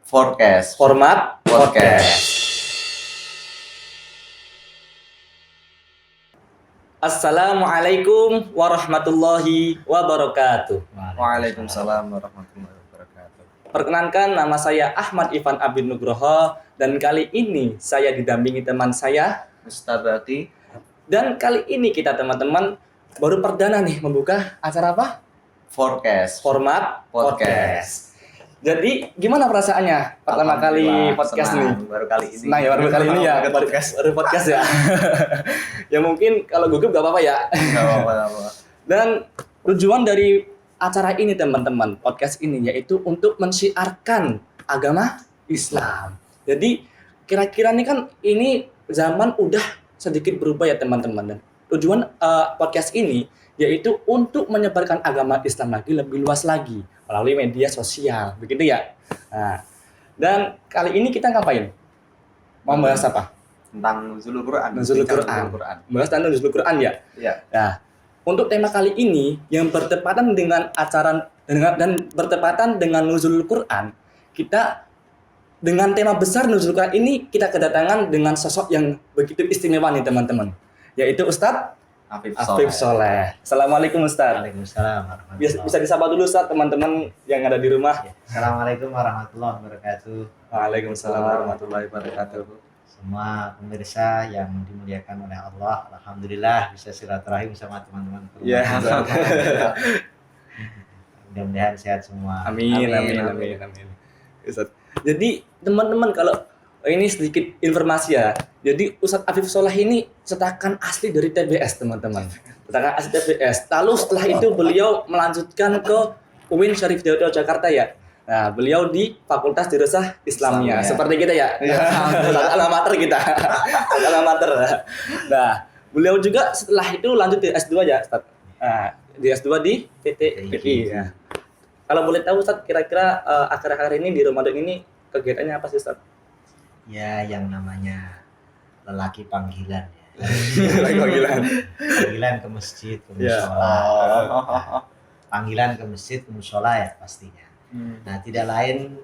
Forecast. Format Podcast. Assalamualaikum warahmatullahi wabarakatuh. Waalaikumsalam warahmatullahi wabarakatuh. Perkenalkan, nama saya Ahmad Ivan Abid Nugroho dan kali ini saya didampingi teman saya. Mustabati. Dan kali ini kita teman-teman baru perdana nih membuka acara apa? Forecast. Format Podcast. Jadi gimana perasaannya pertama kali Alhamdulillah, podcast senang. nih? Baru kali ini. Nah ya baru kali ini ya baru podcast ya. Ya mungkin kalau gugup gak apa-apa ya. Nggak apa-apa. Dan tujuan dari acara ini teman-teman, podcast ini yaitu untuk mensiarkan agama Islam. Jadi kira-kira nih kan ini zaman udah sedikit berubah ya teman-teman. Dan tujuan podcast ini yaitu untuk menyebarkan agama Islam lagi lebih luas lagi melalui media sosial, begitu ya. Nah, dan kali ini kita ngapain? Mau bahas apa? Tentang Nuzulul Quran. Nuzulul Bincang Quran. Nuzulul Quran. Bahas tentang Nuzulul Quran ya. Iya. Nah, untuk tema kali ini yang bertepatan dengan acara dan bertepatan dengan Nuzulul Quran, kita dengan tema besar Nuzulul Quran ini kita kedatangan dengan sosok yang begitu istimewa nih teman-teman, yaitu Ustadz Afif Soleh. Assalamualaikum Ustadz. Waalaikumsalam warahmatullahi Bisa disapa dulu Ustadz teman-teman yang ada di rumah. Assalamualaikum warahmatullahi wabarakatuh. Waalaikumsalam warahmatullahi wabarakatuh. Semua pemirsa yang dimuliakan oleh Allah, alhamdulillah bisa silaturahim sama teman-teman. Iya. Mudah-mudahan sehat semua. Amin. Ustadz. Jadi teman-teman kalau ini sedikit informasi ya. Jadi Ustadz Afif Soleh ini cetakan asli dari TBS teman-teman. Cetakan asli TBS. Lalu setelah itu beliau melanjutkan ke UIN Syarif Hidayatullah Jakarta ya. Nah, beliau di Fakultas Dirasah Islamiyah. Seperti kita ya. Alma mater kita. Alma mater. Nah, beliau juga setelah itu lanjut di S2 ya, Ustadz. Nah, di S2 di PTI. Ya. Kalau boleh tahu Ustadz, kira-kira akhir-akhir ini di Ramadan ini kegiatannya apa sih Ustadz? Ya, yang namanya lelaki panggilan ya. Panggilan ke masjid, ke musola. Panggilan ke masjid, ke musola ya pastinya. Nah, tidak lain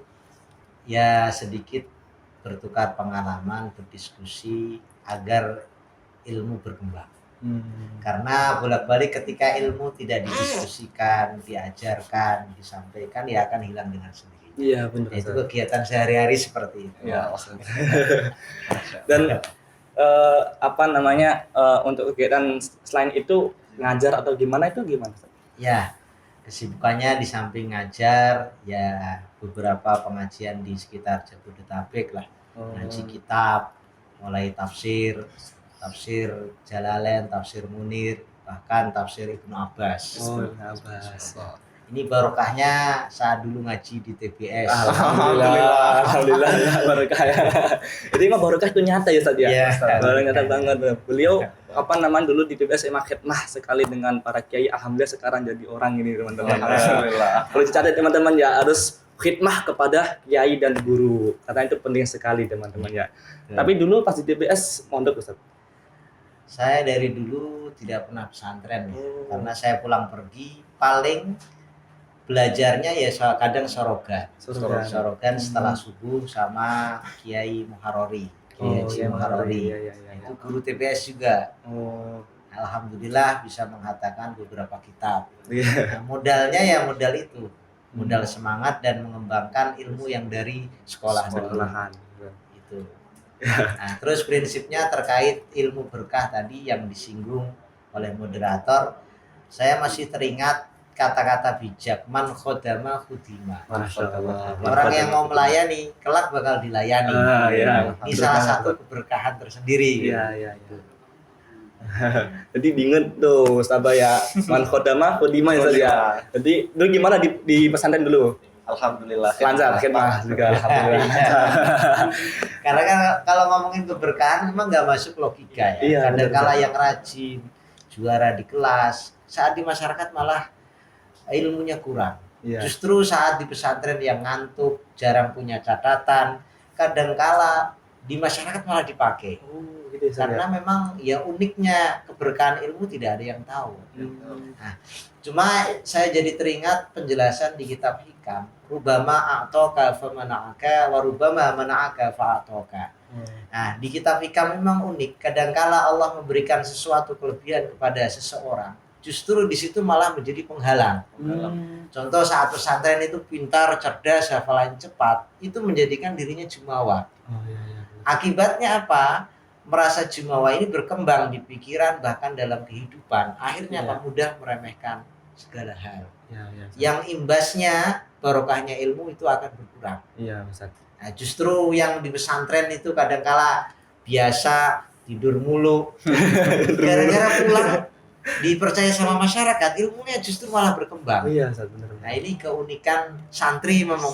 ya sedikit bertukar pengalaman, berdiskusi agar ilmu berkembang. Karena bolak-balik ketika ilmu tidak didiskusikan, diajarkan, disampaikan ya akan hilang dengan sendirinya. Iya benar. Itu kegiatan sehari-hari seperti itu. Ya. Dan untuk kegiatan selain itu ngajar atau gimana itu gimana? Ya, kesibukannya di samping ngajar ya beberapa pengajian di sekitar Jabodetabek lah. Ngaji kitab, mulai tafsir Jalalain, tafsir Munir, bahkan tafsir Ibnu Abbas. Ini barokahnya saat dulu ngaji di TBS. Alhamdulillah barokah ya. Jadi mah barokah itu nyata ya Ustaz ya. Barokah nyata banget. Beliau dulu di TBS emang khidmah sekali dengan para kiai. Alhamdulillah sekarang jadi orang ini teman-teman. Alhamdulillah. Kalau dicatat teman-teman ya harus khidmah kepada kiai dan guru. Karena itu penting sekali teman-teman ya. Tapi dulu pas di TBS mondok Ustaz. Saya dari dulu tidak pernah pesantren ya. Karena saya pulang pergi paling belajarnya ya kadang sorogan setelah subuh sama Kiai Muharori, Kiai Muharori. Itu guru TBS juga. Alhamdulillah bisa mengatakan beberapa kitab. Nah, modalnya ya modal itu, modal semangat dan mengembangkan ilmu yang dari sekolahan. Itu. Nah, terus prinsipnya terkait ilmu berkah tadi yang disinggung oleh moderator, saya masih teringat kata-kata bijak, man khodama khudima. Orang yang mau melayani kelak bakal dilayani. Ini salah satu keberkahan tersendiri. Iya. Jadi diinget tuh Ustaz ya, man khodama khudima ya. Jadi dulu gimana di pesantren dulu? Alhamdulillah. Lancar khidmah juga alhamdulillah. Karena kan kalau ngomongin keberkahan memang nggak masuk logika ya. Kadang-kala yang rajin, juara di kelas, saat di masyarakat malah ilmunya kurang. Justru saat di pesantren yang ngantuk, jarang punya catatan, kadangkala di masyarakat malah dipakai. Oh, gitu ya, Karena memang ya uniknya keberkahan ilmu tidak ada yang tahu. Cuma saya jadi teringat penjelasan di kitab Hikam, rubama a'toka famana'aka wa rubama mana'aka fa'atoka. Nah, di kitab Hikam memang unik. Kadangkala Allah memberikan sesuatu kelebihan kepada seseorang, justru di situ malah menjadi penghalang. Contoh saat pesantren itu pintar, cerdas, hafalan cepat, itu menjadikan dirinya jumawa. Akibatnya apa? Merasa jumawa ini berkembang di pikiran bahkan dalam kehidupan. Akhirnya mudah meremehkan segala hal. Yang imbasnya barokahnya ilmu itu akan berkurang. Iya, Ustaz. Nah, justru yang di pesantren itu kadangkala biasa tidur mulu. Gara-gara pulang dipercaya sama masyarakat, ilmunya justru malah berkembang. Iya, Ustaz, benar. Nah, ini keunikan santri memang.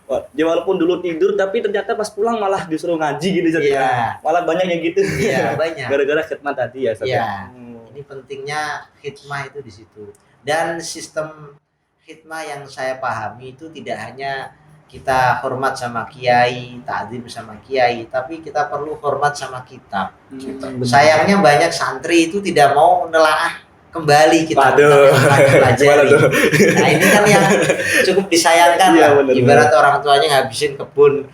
Dia walaupun dulu tidur tapi ternyata pas pulang malah disuruh ngaji gitu, Ustaz. Iya. Malah banyak yang gitu. Iya, banyak. Gara-gara khidmat tadi ya, Ustaz. Iya. Ini pentingnya khidmah itu di situ. Dan sistem khidmah yang saya pahami itu tidak hanya kita hormat sama kiai, ta'zim sama kiai, tapi kita perlu hormat sama kitab. Sayangnya banyak santri itu tidak mau menelaah kembali kitab yang pelajari. Nah, ini kan yang cukup disayangkan Iya, lah. bener, Ibarat orang tuanya ngabisin kebun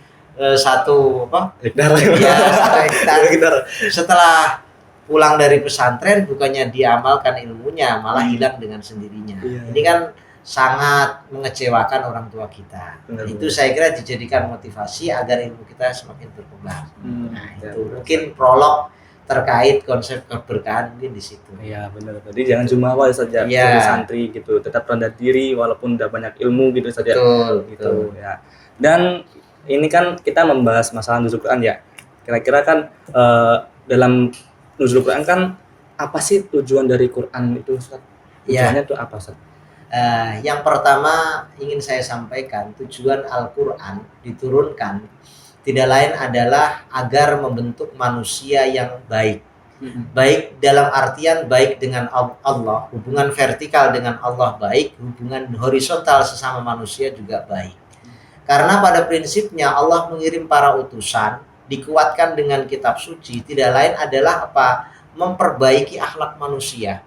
satu Hektar. ya, 1 hektar. Setelah pulang dari pesantren bukannya diamalkan ilmunya, malah hilang dengan sendirinya. Iya. Ini kan sangat mengecewakan orang tua kita. Benar, Itu saya kira dijadikan motivasi agar ilmu kita semakin berkembang. Nah, Ya, itu mungkin prolog terkait konsep keberkahan mungkin di situ. Iya, benar. Jadi jangan jumawa saja Iya. jadi santri gitu, tetap rendah diri walaupun udah banyak ilmu gitu saja. Betul, Gitu ya. Dan ini kan kita membahas masalah nuzul Quran ya. Kira-kira kan dalam nuzul Quran kan apa sih tujuan dari Quran itu, Ustaz? Iya. Tujuannya itu apa, Ustaz? Yang pertama ingin saya sampaikan, tujuan Al-Quran diturunkan tidak lain adalah agar membentuk manusia yang baik. Baik dalam artian baik dengan Allah, hubungan vertikal dengan Allah baik, hubungan horizontal sesama manusia juga baik. Karena pada prinsipnya Allah mengirim para utusan, dikuatkan dengan kitab suci, tidak lain adalah apa? Memperbaiki akhlak manusia.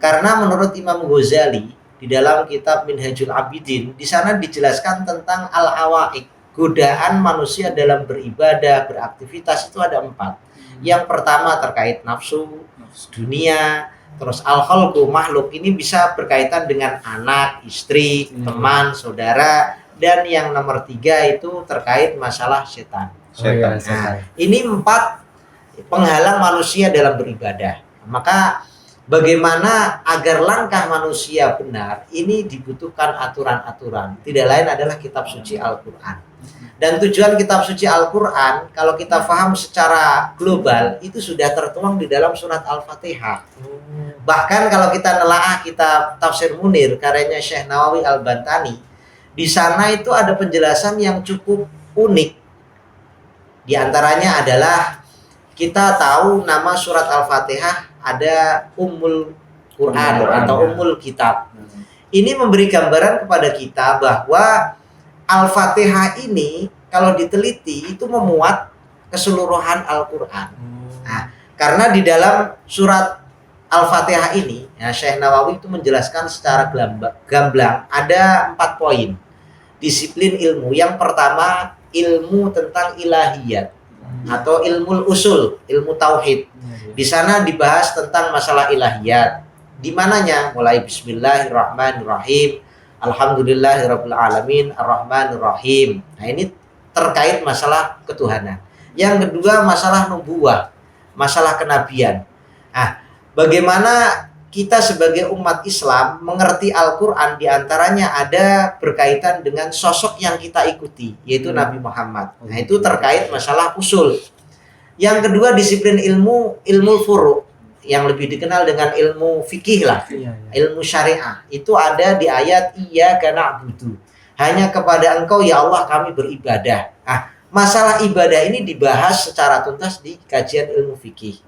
Karena menurut Imam Ghazali di dalam kitab Minhajul Abidin, di sana dijelaskan tentang al-awaiq, godaan manusia dalam beribadah, beraktivitas itu ada 4. Yang pertama terkait nafsu, dunia, terus al-khalqu, makhluk, ini bisa berkaitan dengan anak, istri, teman, saudara, dan yang nomor 3 itu terkait masalah setan. Setan. Nah, ini 4 penghalang manusia dalam beribadah. Maka bagaimana agar langkah manusia benar, ini dibutuhkan aturan-aturan. Tidak lain adalah kitab suci Al-Quran. Dan tujuan kitab suci Al-Quran, kalau kita paham secara global, itu sudah tertuang di dalam surat Al-Fatihah. Bahkan kalau kita nelaah kitab Tafsir Munir, karyanya Syekh Nawawi Al-Bantani, di sana itu ada penjelasan yang cukup unik. Di antaranya adalah kita tahu nama surat Al-Fatihah ada Ummul Quran atau Ummul Kitab. Ini memberi gambaran kepada kita bahwa Al-Fatihah ini kalau diteliti itu memuat keseluruhan Al-Quran. Nah, karena di dalam surat Al-Fatihah ini, ya, Syekh Nawawi itu menjelaskan secara gamblang ada 4 poin disiplin ilmu. Yang pertama, ilmu tentang ilahiyat atau ilmu usul, ilmu tauhid. Di sana dibahas tentang masalah ilahiyat. Di mananya? Mulai Bismillahirrahmanirrahim, Alhamdulillahirabbil alamin, Arrahmanirrahim. Nah, ini terkait masalah ketuhanan. Yang kedua, masalah nubuwah, masalah kenabian. Nah, bagaimana kita sebagai umat Islam mengerti Al-Quran, diantaranya ada berkaitan dengan sosok yang kita ikuti, yaitu Nabi Muhammad. Nah, itu terkait masalah usul. Yang kedua, disiplin ilmu furu', yang lebih dikenal dengan ilmu fikih lah, ilmu syariah. Itu ada di ayat iyyaka na'budu. Hanya kepada Engkau ya Allah kami beribadah. Nah, masalah ibadah ini dibahas secara tuntas di kajian ilmu fikih.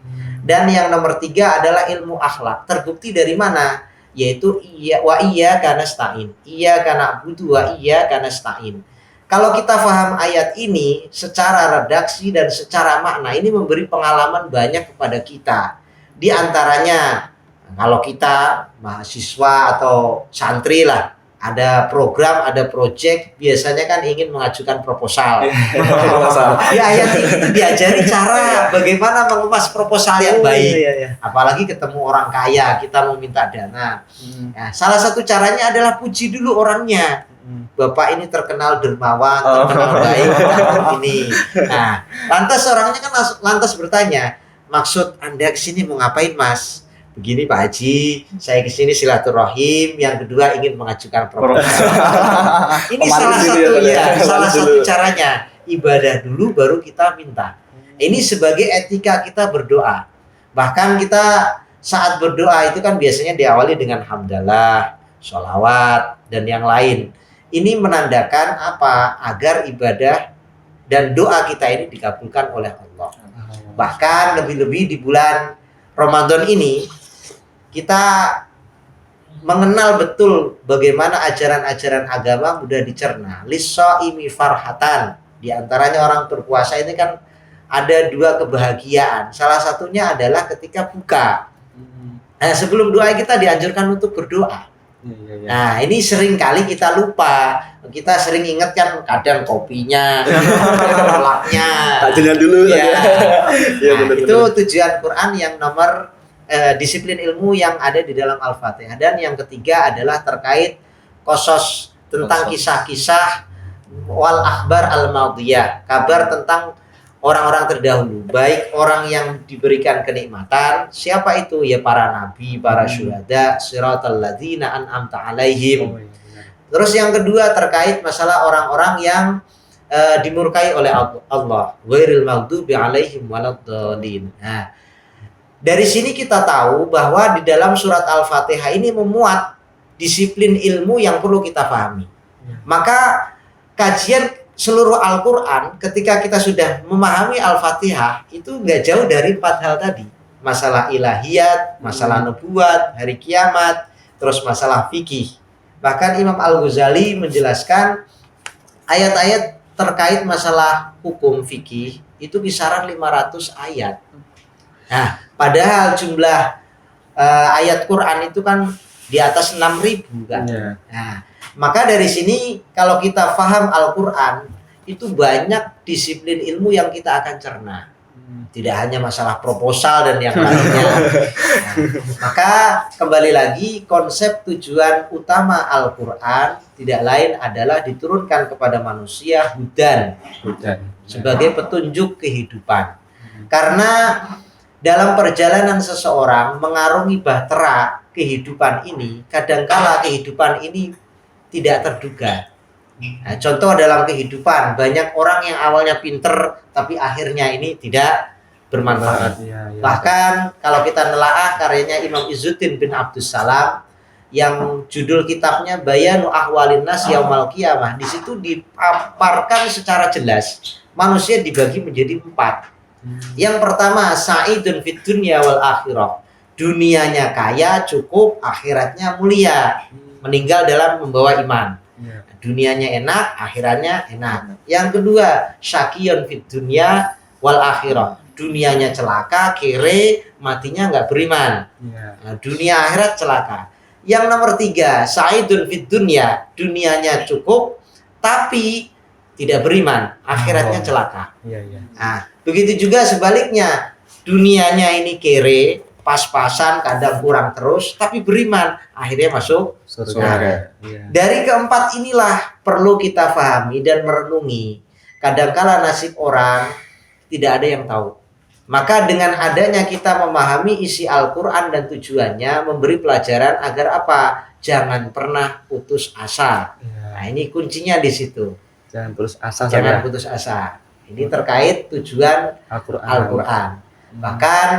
Dan yang nomor 3 adalah ilmu akhlak. Terbukti dari mana? Yaitu wa iyyaka nasta'in. Iyyaka na'budu wa iyyaka nasta'in. kalau kita paham ayat ini secara redaksi dan secara makna, ini memberi pengalaman banyak kepada kita. Di antaranya, kalau kita mahasiswa atau santri lah, ada program, ada project, biasanya kan ingin mengajukan proposal. Di ayat ini diajari cara bagaimana mengemas proposal yang baik. Apalagi ketemu orang kaya, kita mau minta dana. Nah, salah satu caranya adalah puji dulu orangnya. Bapak ini terkenal dermawan, terkenal baik, ini. Nah, lantas orangnya kan lantas bertanya, maksud Anda kesini mau ngapain, Mas? Begini Pak Haji, saya kesini silaturahim, yang kedua ingin mengajukan proposal. Ini salah satu caranya. Ibadah dulu baru kita minta. Ini sebagai etika kita berdoa. Bahkan kita saat berdoa itu kan biasanya diawali dengan hamdalah, sholawat, dan yang lain. Ini menandakan apa? Agar ibadah dan doa kita ini dikabulkan oleh Allah. Bahkan lebih-lebih di bulan Ramadan ini, kita mengenal betul bagaimana ajaran-ajaran agama mudah dicerna. Lis-shaimi farhatan. Di antaranya orang berpuasa ini kan ada dua kebahagiaan. Salah satunya adalah ketika buka. Nah, sebelum doa kita dianjurkan untuk berdoa. Nah, ini sering kali kita lupa. Kita sering ingat kan kadang kopinya, kolaknya. Takjilnya dulu. Ya. Nah, itu tujuan Quran yang nomor disiplin ilmu yang ada di dalam Al-Fatihah. Dan yang ketiga adalah terkait qasas tentang kisah-kisah wal akhbar al-madiyah, kabar tentang orang-orang terdahulu, baik orang yang diberikan kenikmatan, siapa itu? Ya para nabi, para syuhada, siratal ladzina an'amta alaihim. Terus yang kedua terkait masalah orang-orang yang dimurkai oleh Allah, ghairil maghdubi alaihim waladdallin. Nah, dari sini kita tahu bahwa di dalam surat Al-Fatihah ini memuat disiplin ilmu yang perlu kita pahami. Maka kajian seluruh Al-Quran ketika kita sudah memahami Al-Fatihah itu nggak jauh dari 4 hal tadi. Masalah ilahiyat, masalah nubuat, hari kiamat, terus masalah fikih. Bahkan Imam Al-Ghazali menjelaskan ayat-ayat terkait masalah hukum fikih itu kisaran 500 ayat. Nah, padahal jumlah ayat Quran itu kan di atas 6.000 kan. Nah, maka dari sini kalau kita paham Al-Quran itu banyak disiplin ilmu yang kita akan cerna. Tidak hanya masalah proposal dan yang lainnya. Nah, maka kembali lagi konsep tujuan utama Al-Quran tidak lain adalah diturunkan kepada manusia hudan sebagai petunjuk kehidupan. Karena dalam perjalanan seseorang mengarungi bahtera kehidupan ini, kadangkala kehidupan ini tidak terduga. Nah, contoh dalam kehidupan, banyak orang yang awalnya pinter tapi akhirnya ini tidak bermanfaat. Bahkan kalau kita nelaah karyanya Imam Izzuddin bin Abdus Salam yang judul kitabnya Bayanu Ahwalin Nas Yaumal Qiyamah, di situ dipaparkan secara jelas manusia dibagi menjadi 4. Yang pertama, sa'idun fid dunya wal akhirah. Dunianya kaya, cukup, akhiratnya mulia. Meninggal dalam membawa iman. Dunianya enak, akhiratnya enak. Yang kedua, syaqiyun fid dunya wal akhirah. Dunianya celaka, kere, matinya nggak beriman. Nah, dunia akhirat celaka. Yang nomor 3, sa'idun fid dunya. Dunianya cukup, tapi tidak beriman, akhiratnya celaka. Nah, begitu juga sebaliknya, dunianya ini kere, pas-pasan, kadang kurang terus, tapi beriman, akhirnya masuk surga. Dari keempat inilah perlu kita pahami dan merenungi. Kadangkala nasib orang tidak ada yang tahu. Maka dengan adanya kita memahami isi Al-Quran dan tujuannya, memberi pelajaran agar apa? Jangan pernah putus asa. Nah, ini kuncinya di situ. Jangan putus asa. Jangan putus asa. Ini terkait tujuan Al-Quran. Bahkan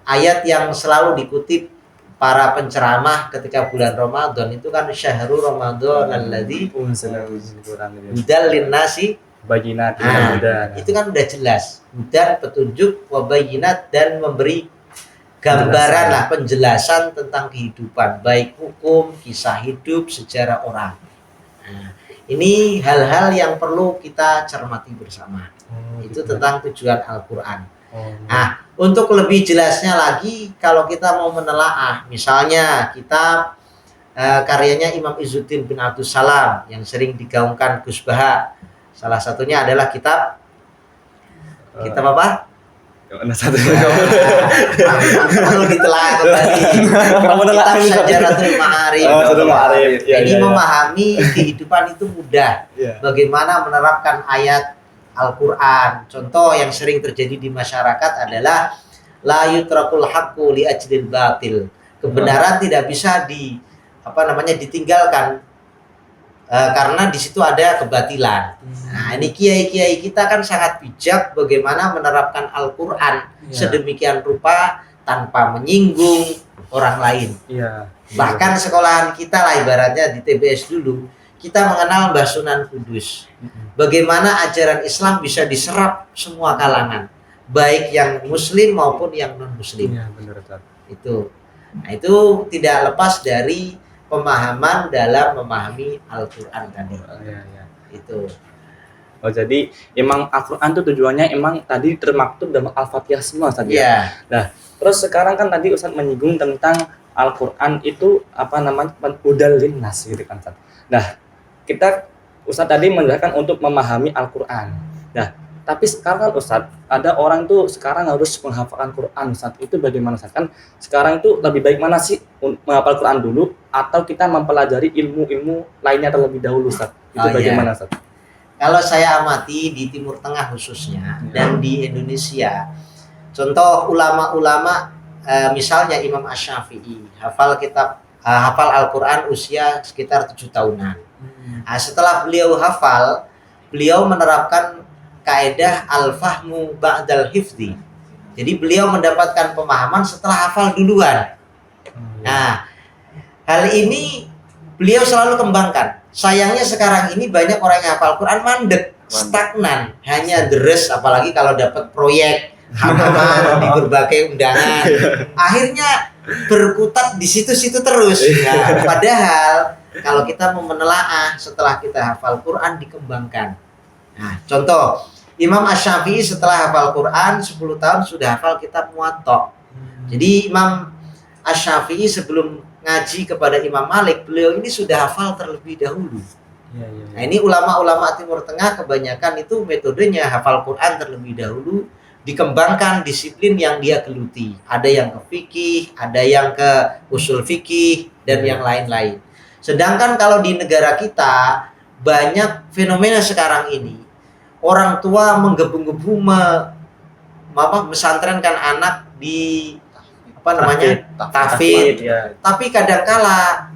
ayat yang selalu dikutip para penceramah ketika bulan Ramadan itu kan syahrul Ramadan alladzi hudal linnasi bayinat. Itu kan udah jelas. Hudan petunjuk wa bayinat dan memberi gambaran lah, penjelasan tentang kehidupan, baik hukum, kisah hidup, sejarah orang. Nah, Ini hal-hal yang perlu kita cermati bersama. Itu gitu. tentang tujuan Al-Quran. Oh. Nah, untuk lebih jelasnya lagi, kalau kita mau menelaah, misalnya kitab karyanya Imam Izzuddin bin Abdul Salam yang sering digaungkan Gus Baha. Salah satunya adalah kitab apa? Mana satu? Perlu ditelaah kembali. Kitab Syajaratul Ma'arif. Ini memahami kehidupan itu mudah. Bagaimana menerapkan ayat Al-Quran. Contoh yang sering terjadi di masyarakat adalah la yutrakul haqqu li ajlil batil. Kebenaran tidak bisa ditinggalkan karena di situ ada kebatilan. Nah, ini kiai-kiai kita kan sangat bijak bagaimana menerapkan Al-Quran sedemikian rupa tanpa menyinggung orang lain. Bahkan sekolahan kita lah ibaratnya di TBS dulu, kita mengenal Mbah Sunan Kudus. Bagaimana ajaran Islam bisa diserap semua kalangan, baik yang muslim maupun yang non-muslim. Itu. Nah, itu tidak lepas dari pemahaman dalam memahami Al-Quran tadi. Itu. Oh, jadi emang Al-Quran itu tujuannya emang tadi termaktub dalam Al-Fatihah semua tadi. Nah, terus sekarang kan tadi Ustaz menyinggung tentang Al-Quran itu hudal linnas gitu kan Ustaz. Nah, Ustaz tadi menjelaskan untuk memahami Al-Quran. Nah, tapi sekarang kan Ustaz, ada orang tuh sekarang harus menghafalkan Quran Ustaz. Itu bagaimana Ustaz? Kan sekarang itu lebih baik mana sih menghafal Quran dulu atau kita mempelajari ilmu-ilmu lainnya terlebih dahulu Ustaz? Itu bagaimana Ustaz? Kalau saya amati di Timur Tengah khususnya dan di Indonesia, contoh ulama-ulama misalnya Imam Asy-Syafi'i hafal Al-Quran usia sekitar 7 tahunan. Nah, setelah beliau hafal, beliau menerapkan kaidah al-fahmu ba'dal hifzi. Jadi beliau mendapatkan pemahaman setelah hafal duluan. Nah, hal ini beliau selalu kembangkan. Sayangnya sekarang ini banyak orang yang hafal Quran mandek, stagnan, hanya deres, apalagi kalau dapat proyek halaman di berbagai undangan. Akhirnya berkutat di situ-situ terus. Nah, padahal kalau kita mau menelaah setelah kita hafal Quran dikembangkan. Nah, contoh Imam Asy-Syafi'i setelah hafal Quran 10 tahun sudah hafal kitab Muwatta. Jadi Imam Asy-Syafi'i sebelum ngaji kepada Imam Malik, beliau ini sudah hafal terlebih dahulu. Nah, ini ulama-ulama Timur Tengah kebanyakan itu metodenya hafal Quran terlebih dahulu, dikembangkan disiplin yang dia geluti. Ada yang ke fikih, ada yang ke usul fikih dan yang lain-lain. Sedangkan kalau di negara kita banyak fenomena sekarang ini, orang tua menggebu-gebu mesantrenkan anak di tahfidz. Tapi kadangkala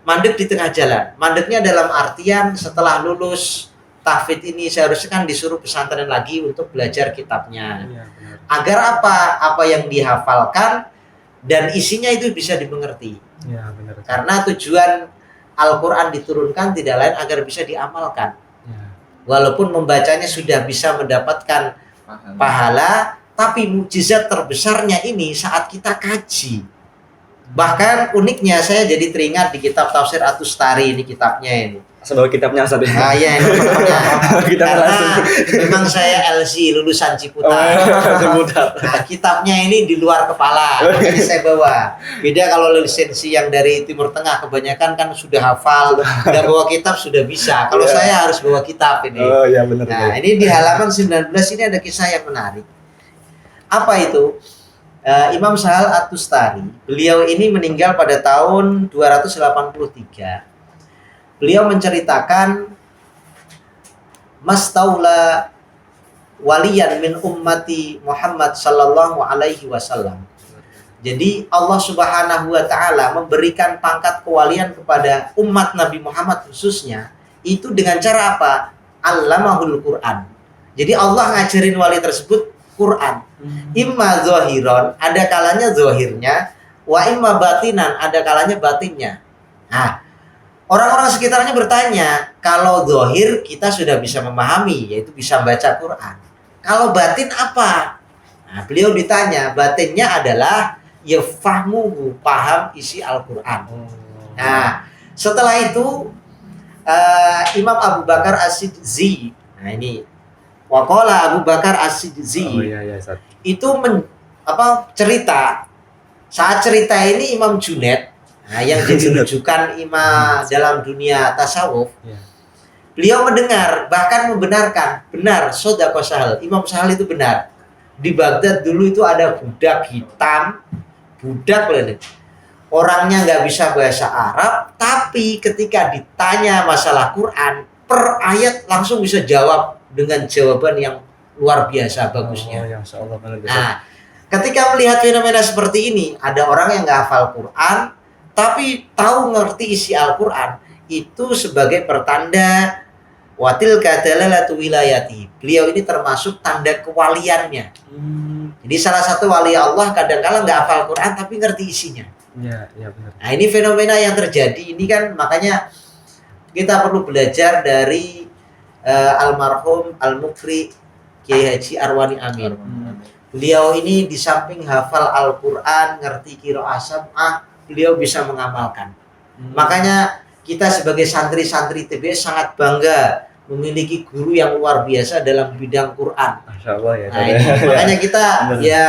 mandek di tengah jalan. Mandeknya dalam artian setelah lulus tahfidz ini seharusnya kan disuruh pesantren lagi untuk belajar kitabnya. Agar apa yang dihafalkan dan isinya itu bisa dimengerti. Karena tujuan Al-Quran diturunkan tidak lain agar bisa diamalkan. Walaupun membacanya sudah bisa mendapatkan pahala, tapi mukjizat terbesarnya ini saat kita kaji. Bahkan uniknya saya jadi teringat di kitab Tafsir At-Tustari, ini kitabnya ini. Sebagai kitabnya Ustaz. Iya, ini kitabnya. Karena memang saya LC lulusan Ciputat. Nah, kitabnya ini di luar kepala, ini saya bawa. Beda kalau lisensi yang dari Timur Tengah kebanyakan kan sudah hafal, udah bawa kitab sudah bisa. Kalau saya harus bawa kitab ini. Oh iya benar. Nah, ini di halaman 19 ini ada kisah yang menarik. Apa itu? Imam Sahal At-Tustari, beliau ini meninggal pada tahun 283. Beliau menceritakan mastaula waliyan min ummati Muhammad sallallahu alaihi wasallam. Jadi Allah Subhanahu wa taala memberikan pangkat kewalian kepada umat Nabi Muhammad khususnya itu dengan cara apa? Allamahul Quran. Jadi Allah ngajarin wali tersebut Quran. Imma zahiron, ada kalanya zahirnya, wa imma batinan, ada kalanya batinnya. Nah, orang-orang sekitarnya bertanya, kalau zahir kita sudah bisa memahami, yaitu bisa baca Quran. Kalau batin apa? Nah, beliau ditanya, batinnya adalah ya fahmuhu, paham isi Al-Quran. Nah, setelah itu Imam Abu Bakar As-Sidzi. Nah ini waqala Abu Bakar As-Sidzi. Oh iya iya Ustaz. Itu cerita. Saat cerita ini Imam Junaid, nah, yang jadi rujukan imam dalam dunia tasawuf. Iya. Beliau mendengar, bahkan membenarkan, benar, Shodaqah Sahal, Imam Sahal itu benar. Di Baghdad dulu itu ada budak hitam, budak loh ini. Orangnya nggak bisa bahasa Arab, tapi ketika ditanya masalah Quran, per ayat langsung bisa jawab dengan jawaban yang luar biasa bagusnya. Oh, ya Masya Allah. Nah, ketika melihat fenomena seperti ini, ada orang yang nggak hafal Quran, tapi tahu ngerti isi Al-Quran, itu sebagai pertanda watil kadalalatu wilayati. Beliau ini termasuk tanda kewaliannya. Jadi salah satu wali Allah kadang-kala nggak hafal Quran, tapi ngerti isinya. Iya, iya benar. Nah ini fenomena yang terjadi. Ini kan makanya kita perlu belajar dari almarhum Al-Mukri Kiai Haji Arwani Amin. Beliau ini di samping hafal Al-Quran, ngerti qiraah sab'ah, beliau bisa mengamalkan. Makanya kita sebagai santri-santri TBS sangat bangga memiliki guru yang luar biasa dalam bidang Quran. Masya Allah ya. Nah, ini, makanya kita ya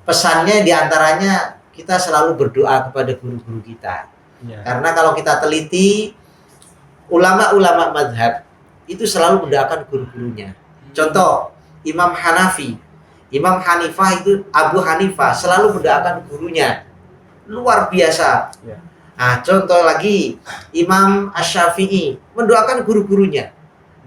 pesannya diantaranya kita selalu berdoa kepada guru-guru kita. Ya. Karena kalau kita teliti ulama-ulama madhab itu selalu mendoakan guru-gurunya. Contoh Imam Hanafi, Imam Hanifah itu Abu Hanifah selalu mendoakan gurunya. Luar biasa. Ya. Nah, contoh lagi Imam Asy-Syafi'i mendoakan guru-gurunya.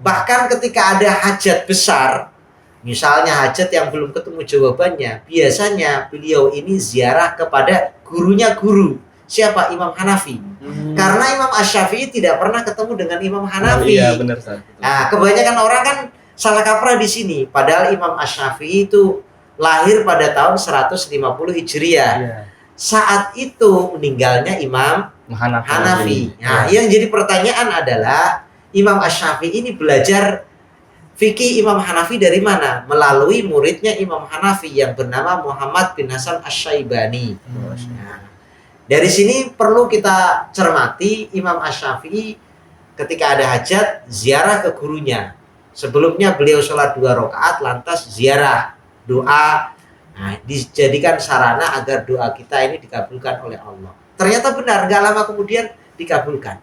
Bahkan ketika ada hajat besar, misalnya hajat yang belum ketemu jawabannya, biasanya beliau ini ziarah kepada gurunya guru. Siapa? Imam Hanafi. Karena Imam Asy-Syafi'i tidak pernah ketemu dengan Imam Hanafi. Iya, benar Ustaz. Nah, kebanyakan orang kan salah kaprah di sini. Padahal Imam Asy-Syafi'i itu lahir pada tahun 150 Hijriah. Iya. Saat itu meninggalnya Imam Hanafi. Nah, yang jadi pertanyaan adalah Imam Asy-Syafi'i ini belajar fikih Imam Hanafi dari mana? Melalui muridnya Imam Hanafi yang bernama Muhammad bin Hasan Asy-Syaibani. Nah, dari sini perlu kita cermati Imam Asy-Syafi'i ketika ada hajat ziarah ke gurunya. Sebelumnya beliau sholat 2 rakaat lantas ziarah doa. Nah, dijadikan sarana agar doa kita ini dikabulkan oleh Allah. Ternyata benar, gak lama kemudian dikabulkan.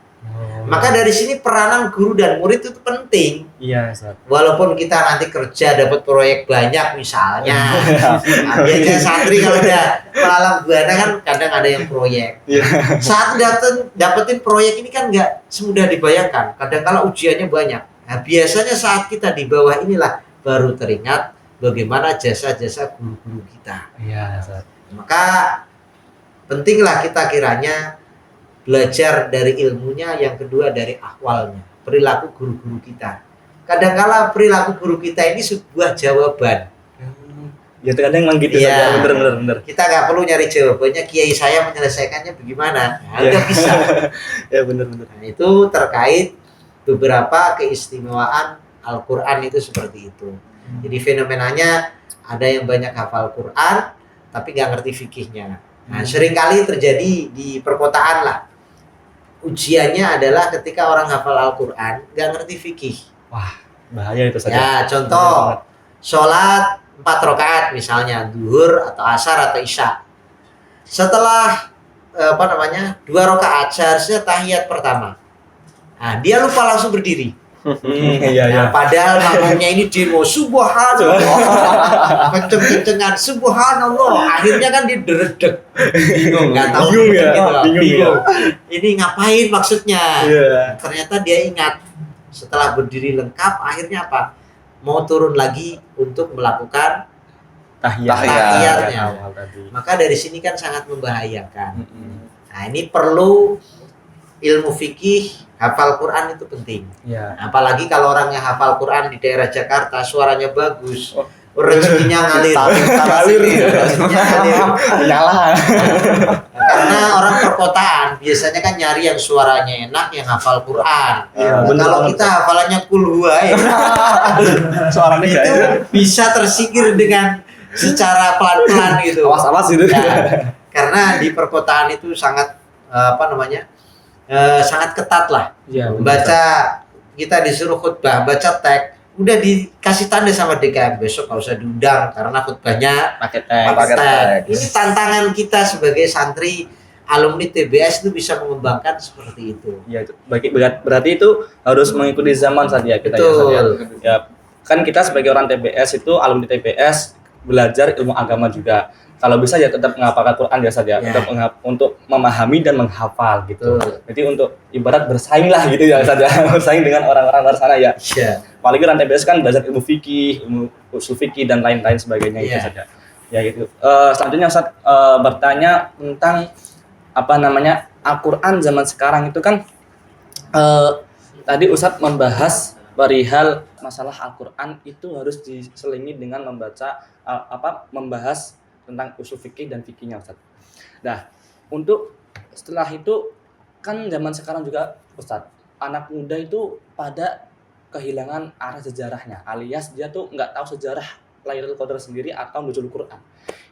Maka dari sini peranan guru dan murid itu penting. Iya, Ustaz. Walaupun kita nanti kerja dapat proyek banyak misalnya. Nah, biasanya santri kalau udah malam buana kan kadang ada yang proyek. Saat dapetin proyek ini kan nggak semudah dibayangkan. Kadang kala ujiannya banyak. Nah, biasanya saat kita di bawah inilah baru teringat bagaimana jasa-jasa guru-guru kita. Iya, Ustaz. Maka pentinglah kita kiranya belajar dari ilmunya, yang kedua dari ahwalnya, perilaku guru-guru kita. Kadangkala perilaku guru kita ini sebuah jawaban. Ya kadang memang gitu. Ya, bener. kita nggak perlu nyari jawabannya. Kiai saya menyelesaikannya bagaimana? Nah, udah bisa. Ya bener. Nah, itu terkait beberapa keistimewaan Al-Quran itu seperti itu. Jadi fenomenanya ada yang banyak hafal Quran tapi nggak ngerti fikihnya. Nah, seringkali terjadi di perkotaan lah. Ujiannya adalah ketika orang hafal Al-Quran nggak ngerti fikih. Wah, bahaya itu saja. Ya, contoh sholat 4 rakaat misalnya duhur atau asar atau isya. Setelah 2 rakaat seharusnya tahiyat pertama. Nah, dia lupa langsung berdiri. Iya. Nah, padahal makmumnya ini demo subhanallah, kenceng-kencengan subhanallah, akhirnya kan dia deredek, bingung, nggak tahu Bingung ya? gitu. Bingung. Ini ngapain maksudnya? Iya. Ternyata dia ingat setelah berdiri lengkap, akhirnya apa? Mau turun lagi untuk melakukan tahiyatnya. Maka dari sini kan sangat membahayakan. Nah, ini perlu ilmu fikih. Hafal Quran itu penting. Ya. Apalagi kalau orang yang hafal Quran di daerah Jakarta suaranya bagus, rezekinya ngalir. Nyala. Karena orang perkotaan biasanya kan nyari yang suaranya enak, yang hafal Quran. Ya, Kalau kita hafalannya kulhuwa ya, Suaranya itu bisa tersingkir dengan secara pelan-pelan gitu. Awas gitu. Nah, karena di perkotaan itu sangat sangat ketat lah. Iya. Baca, kita disuruh khutbah, baca teks, udah dikasih tanda sama DKM, besok nggak usah diundang karena khutbahnya Pakai teks. pakai teks. teks. Ini tantangan kita sebagai santri alumni TBS itu bisa mengembangkan seperti itu. Ya, berarti itu harus mengikuti zaman saja kita ya, Betul. Ustaz, ya. Ya, kan kita sebagai orang TBS itu alumni TBS belajar ilmu agama juga. Kalau bisa ya tetap menghafalkan Quran ya saja, Ya. tetap untuk memahami dan menghafal gitu. Betul. Jadi untuk ibarat bersaing lah gitu ya saja, bersaing dengan orang-orang luar sana ya. Iya. Apalagi orang TBS kan belajar ilmu fikih, ilmu usul fikih dan lain-lain sebagainya itu Iya. saja. Ya gitu. Selanjutnya Ustaz bertanya tentang apa namanya Al-Quran zaman sekarang itu kan tadi Ustadz membahas perihal masalah Al-Quran itu harus diselingi dengan membaca membahas tentang usul fikih dan fikihnya Ustadz. Nah, untuk setelah itu kan zaman sekarang juga Ustadz, anak muda itu pada kehilangan arah sejarahnya, alias dia tuh nggak tahu sejarah Lailatul Qadar sendiri atau nuzul Quran.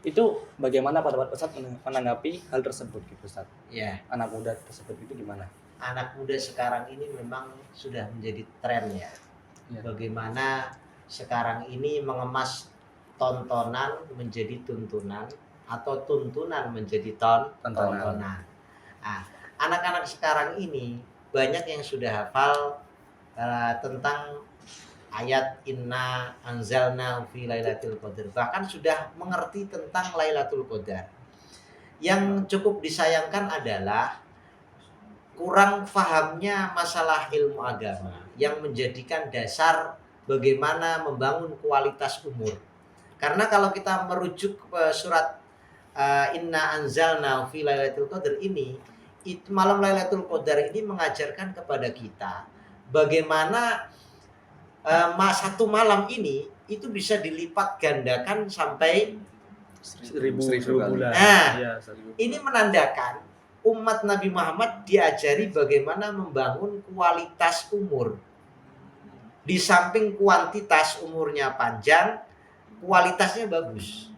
Itu bagaimana pada Ustadz menanggapi hal tersebut gitu Ustadz? Ya, Anak muda tersebut itu gimana? anak muda sekarang ini memang sudah menjadi tren ya. Ya. Bagaimana sekarang ini mengemas tontonan menjadi tuntunan atau tuntunan menjadi tontonan. Nah, anak-anak sekarang ini banyak yang sudah hafal tentang ayat inna anzalna fi lailatul qadar, bahkan sudah mengerti tentang Lailatul Qadar. Yang cukup disayangkan adalah kurang pahamnya masalah ilmu agama yang menjadikan dasar bagaimana membangun kualitas umur. Karena kalau kita merujuk ke surat inna anzalna fi lailatul qadar ini, itu malam Lailatul Qadar ini mengajarkan kepada kita bagaimana satu malam ini itu bisa dilipat gandakan sampai Seribu kali. bulan. Nah, Iya, ini menandakan umat Nabi Muhammad diajari bagaimana membangun kualitas umur. Di samping kuantitas umurnya panjang, kualitasnya bagus.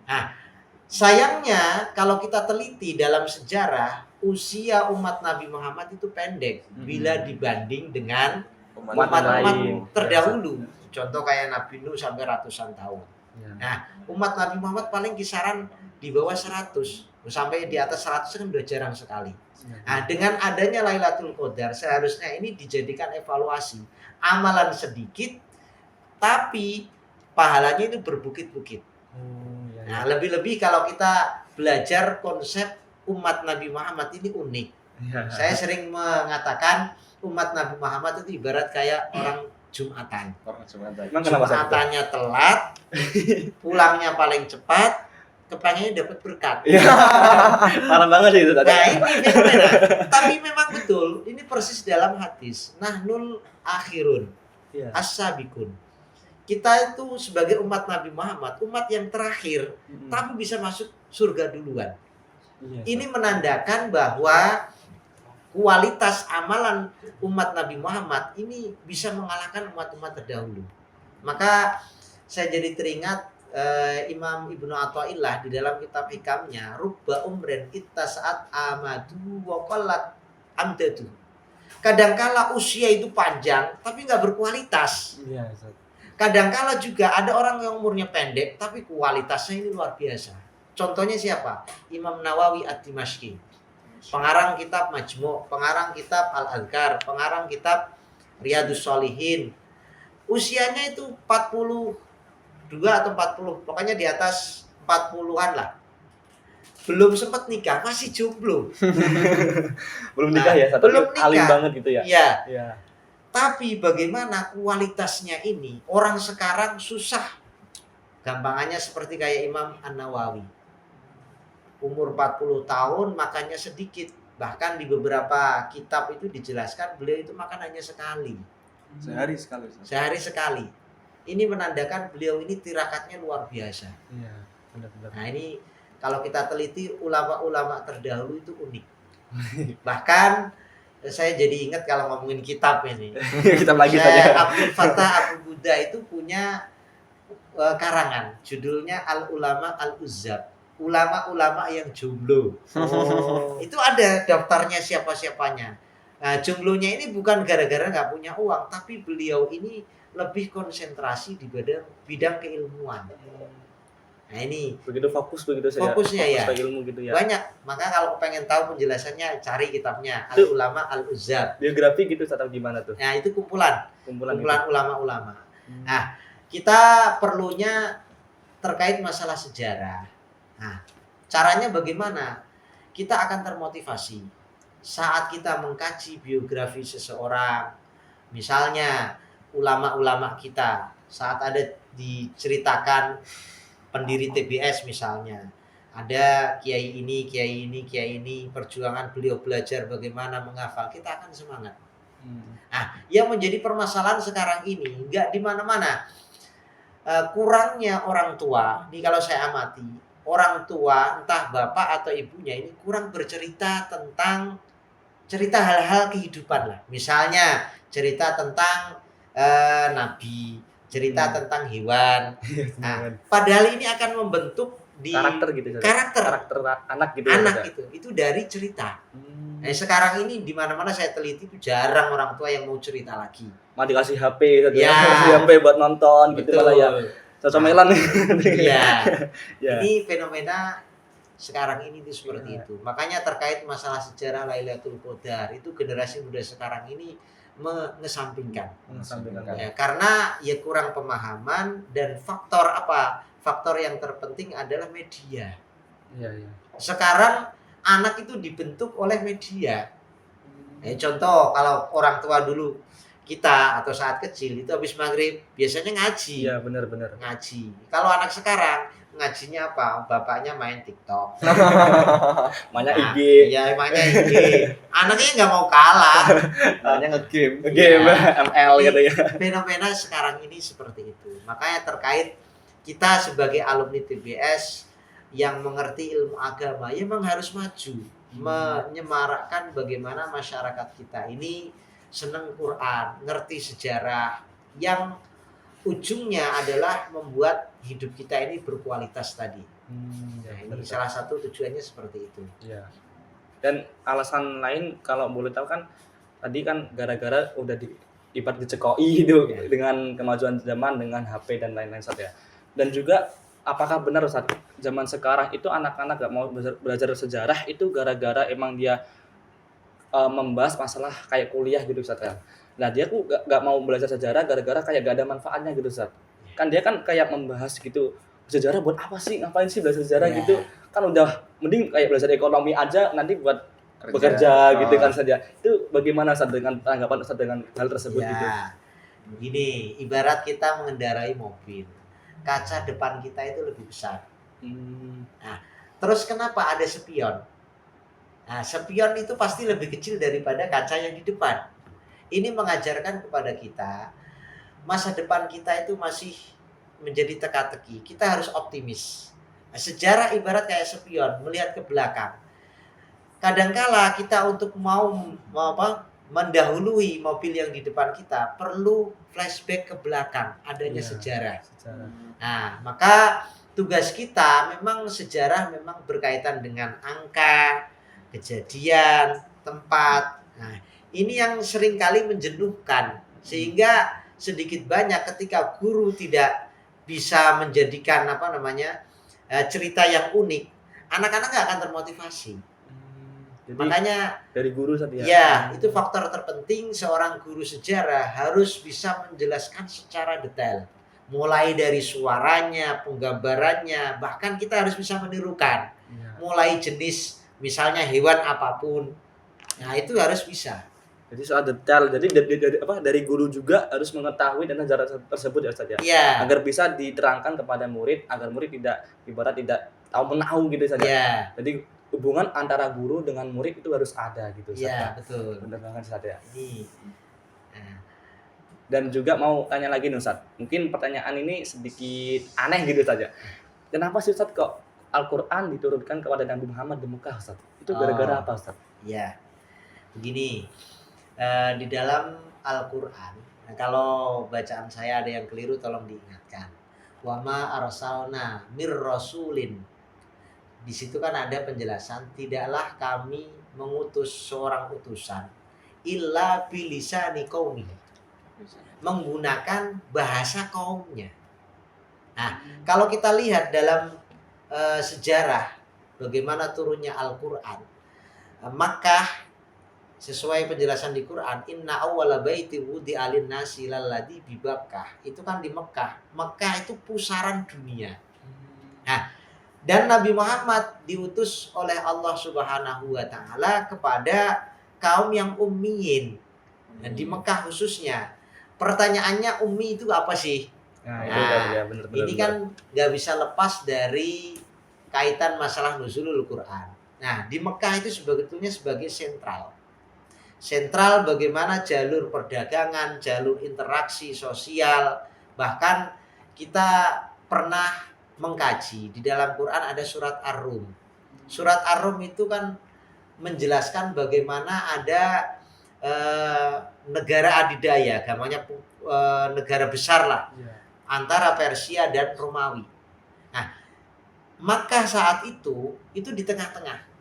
Nah, sayangnya kalau kita teliti dalam sejarah, usia umat Nabi Muhammad itu pendek bila dibanding dengan umat-umat lain. terdahulu. Contoh kayak Nabi Nuh sampai ratusan tahun. Ya. Nah, umat Nabi Muhammad paling kisaran di bawah 100. Sampai di atas 100 kan udah jarang sekali. Nah, dengan adanya Lailatul Qadar seharusnya ini dijadikan evaluasi. Amalan sedikit tapi pahalanya itu berbukit-bukit. Nah, lebih-lebih kalau kita belajar konsep umat Nabi Muhammad ini unik. Ya. Saya sering mengatakan umat Nabi Muhammad itu ibarat kayak orang Jumatan. Emang kenapa Ustadz? Jumatannya telat, pulangnya paling cepat, kepengennya dapat berkat. Iya. Parah banget sih itu tadi. Nah, ini fenomena. Tapi memang betul, ini persis dalam hadis. Nahnul akhirun, Iya. as-sabiqun. Kita itu sebagai umat Nabi Muhammad, umat yang terakhir, tapi bisa masuk surga duluan. Iya, Ini menandakan bahwa kualitas amalan umat Nabi Muhammad ini bisa mengalahkan umat-umat terdahulu. Maka saya jadi teringat Imam Ibnu Athaillah di dalam kitab hikamnya, rubba umrin saat amadu wa qallat amdadu. Kadangkala usia itu panjang tapi nggak berkualitas. Iya, Ustadz. Kadangkala juga ada orang yang umurnya pendek tapi kualitasnya ini luar biasa. Contohnya siapa? Imam Nawawi Ad-Dimashqi. Pengarang kitab Majmu', pengarang kitab Al-Adhkar, pengarang kitab Riyadhus Shalihin. Usianya itu 42 atau 40, pokoknya di atas 40-an lah. Belum sempat nikah, masih jomblo. Belum nikah ya, Ustadz? belum Tapi alim nikah. banget gitu ya. Iya. Iya. Tapi bagaimana kualitasnya ini? Orang sekarang susah. Gampangannya seperti kayak Imam An-Nawawi. Umur 40 tahun makannya sedikit. Bahkan di beberapa kitab itu dijelaskan beliau itu makan hanya sekali. Sehari sekali. Sehari sekali. Ini menandakan beliau ini tirakatnya luar biasa. Iya, benar-benar. Nah, ini kalau kita teliti ulama-ulama terdahulu itu unik. Bahkan saya jadi ingat kalau ngomongin kitab ini. Kita lagi Saya saja. Abdul Fattah Abu Buddha itu punya karangan judulnya Al Ulama Al Uzzab. ulama-ulama yang jomblo. Oh. Itu ada daftarnya siapa-siapanya. Nah, jomblonya ini bukan gara-gara nggak punya uang, tapi beliau ini lebih konsentrasi di bidang keilmuan. Nah ini Begitu fokus begitu saya. fokusnya Fokus ya. ke ilmu gitu ya. Banyak. Maka kalau pengen tahu penjelasannya, cari kitabnya Itu- Al-Ulama Al-Uzzab. Biografi gitu atau gimana tuh? Nah itu kumpulan Kumpulan ulama-ulama. gitu. Nah, kita perlunya terkait masalah sejarah. Nah, caranya bagaimana? Kita akan termotivasi saat kita mengkaji biografi seseorang. Misalnya ulama-ulama kita saat ada diceritakan pendiri TBS misalnya. Ada kiai ini, kiai ini, kiai ini, perjuangan beliau belajar bagaimana menghafal, kita akan semangat. Nah, yang menjadi permasalahan sekarang ini nggak di mana-mana. Kurangnya orang tua, ini kalau saya amati, orang tua entah bapak atau ibunya ini kurang bercerita tentang cerita hal-hal kehidupan lah. Misalnya cerita tentang nabi, cerita tentang hewan. Nah, padahal ini akan membentuk di Karakter gitu. karakter anak gitu. anak itu dari cerita. Nah, sekarang ini di mana-mana saya teliti itu jarang orang tua yang mau cerita lagi. Mau dikasih HP gitu. Ya. Dikasih HP buat nonton gitu malah ya. Cocomelan. Iya. Ya. Ini fenomena sekarang ini itu seperti Ya. itu. Makanya terkait masalah sejarah Lailatul Qadar itu generasi muda sekarang ini mengesampingkan. Ya, karena ya kurang pemahaman dan faktor apa? Faktor yang terpenting adalah media. Iya, iya. Sekarang anak itu dibentuk oleh media. Contoh kalau orang tua dulu kita atau saat kecil itu habis maghrib biasanya ngaji. Iya, benar-benar. Ngaji. Kalau anak sekarang ngajinya apa? Bapaknya main TikTok. Mainnya Nah, IG. Iya, mainnya IG. Anaknya nggak mau kalah. Hanya ngegame. Game Ya. ML gitu ya. Fenomena sekarang ini seperti itu. Makanya terkait kita sebagai alumni TBS yang mengerti ilmu agama, ya memang harus maju, menyemarakkan bagaimana masyarakat kita ini senang Quran, ngerti sejarah, yang ujungnya adalah membuat hidup kita ini berkualitas tadi. Nah, ini salah satu tujuannya seperti itu. Iya. Dan alasan lain kalau boleh tahu kan tadi kan gara-gara udah ibarat dicekoi itu Ya. dengan kemajuan zaman dengan HP dan lain-lain saja. Dan juga apakah benar Ustaz zaman sekarang itu anak-anak gak mau belajar sejarah itu gara-gara emang dia membahas masalah kayak kuliah gitu Ustaz kan. Nah, dia tuh gak mau belajar sejarah gara-gara kayak gak ada manfaatnya gitu Ustaz. Kan dia kan kayak membahas gitu sejarah buat apa sih? Ngapain sih belajar sejarah Ya. gitu? Kan udah mending kayak belajar ekonomi aja nanti buat bekerja gitu kan saja. Itu bagaimana Ustaz dengan tanggapan Ustaz dengan hal tersebut gitu? Ya, begini, ibarat kita mengendarai mobil, kaca depan kita itu lebih besar. Terus kenapa ada spion? Nah, spion itu pasti lebih kecil daripada kaca yang di depan. Ini mengajarkan kepada kita masa depan kita itu masih menjadi teka-teki. Kita harus optimis. Nah, sejarah ibarat kayak spion, melihat ke belakang. Kadangkala kita untuk mau mendahului mobil yang di depan kita perlu flashback ke belakang, adanya Iya. sejarah. Sejarah. Nah, maka tugas kita memang sejarah memang berkaitan dengan angka, kejadian, tempat. Nah, ini yang seringkali menjenuhkan sehingga sedikit banyak ketika guru tidak bisa menjadikan cerita yang unik, anak-anak nggak akan termotivasi. Jadi Makanya dari guru Ustaz ya. ya, itu faktor terpenting seorang guru sejarah harus bisa menjelaskan secara detail. Mulai dari suaranya, penggambarannya, bahkan kita harus bisa menirukan. Iya. Mulai jenis misalnya hewan apapun. Nah, itu harus bisa. Jadi soal detail. Jadi dari guru juga harus mengetahui dan sejarah tersebut ya Ustaz ya. Iya. Agar bisa diterangkan kepada murid agar murid tidak tahu menahu gitu saja. Iya. Jadi hubungan antara guru dengan murid itu harus ada gitu Ustaz. Iya, betul. Benar banget Ustaz ya. Ini. Nah, Dan juga mau tanya lagi nih Ustaz. Mungkin pertanyaan ini sedikit aneh gitu saja. Kenapa sih Ustaz kok Al-Qur'an diturunkan kepada Nabi Muhammad di Mekah Ustaz? Itu gara-gara apa Ustaz? ya. Begini. Di dalam Al-Qur'an, nah, kalau bacaan saya ada yang keliru tolong diingatkan. Wa ma arsalna mir rasulin. di situ kan ada penjelasan, tidaklah kami mengutus seorang utusan illa bilisani qaumihi, menggunakan bahasa kaumnya. Nah, kalau kita lihat dalam sejarah bagaimana turunnya Al-Qur'an, Makkah sesuai penjelasan di Quran, inna awwala baiti wudi'a lin-nasi lalladzi bi Bakkah. Itu kan di Mekah. Mekah itu pusaran dunia. Nah, dan Nabi Muhammad diutus oleh Allah Subhanahu wa taala kepada kaum yang ummiyin. Dan di Mekah khususnya. Pertanyaannya, ummi itu apa sih? Ya, bener, ini kan nggak bisa lepas dari kaitan masalah nuzulul Quran. Nah, di Mekah itu sebetulnya sebagai sentral bagaimana jalur perdagangan, jalur interaksi sosial. Bahkan kita pernah mengkaji di dalam Quran ada surat Ar-Rum. Surat Ar-Rum itu kan menjelaskan bagaimana ada negara adidaya, gamanya negara besar lah, antara Persia dan Romawi. Nah, maka saat itu di tengah-tengah.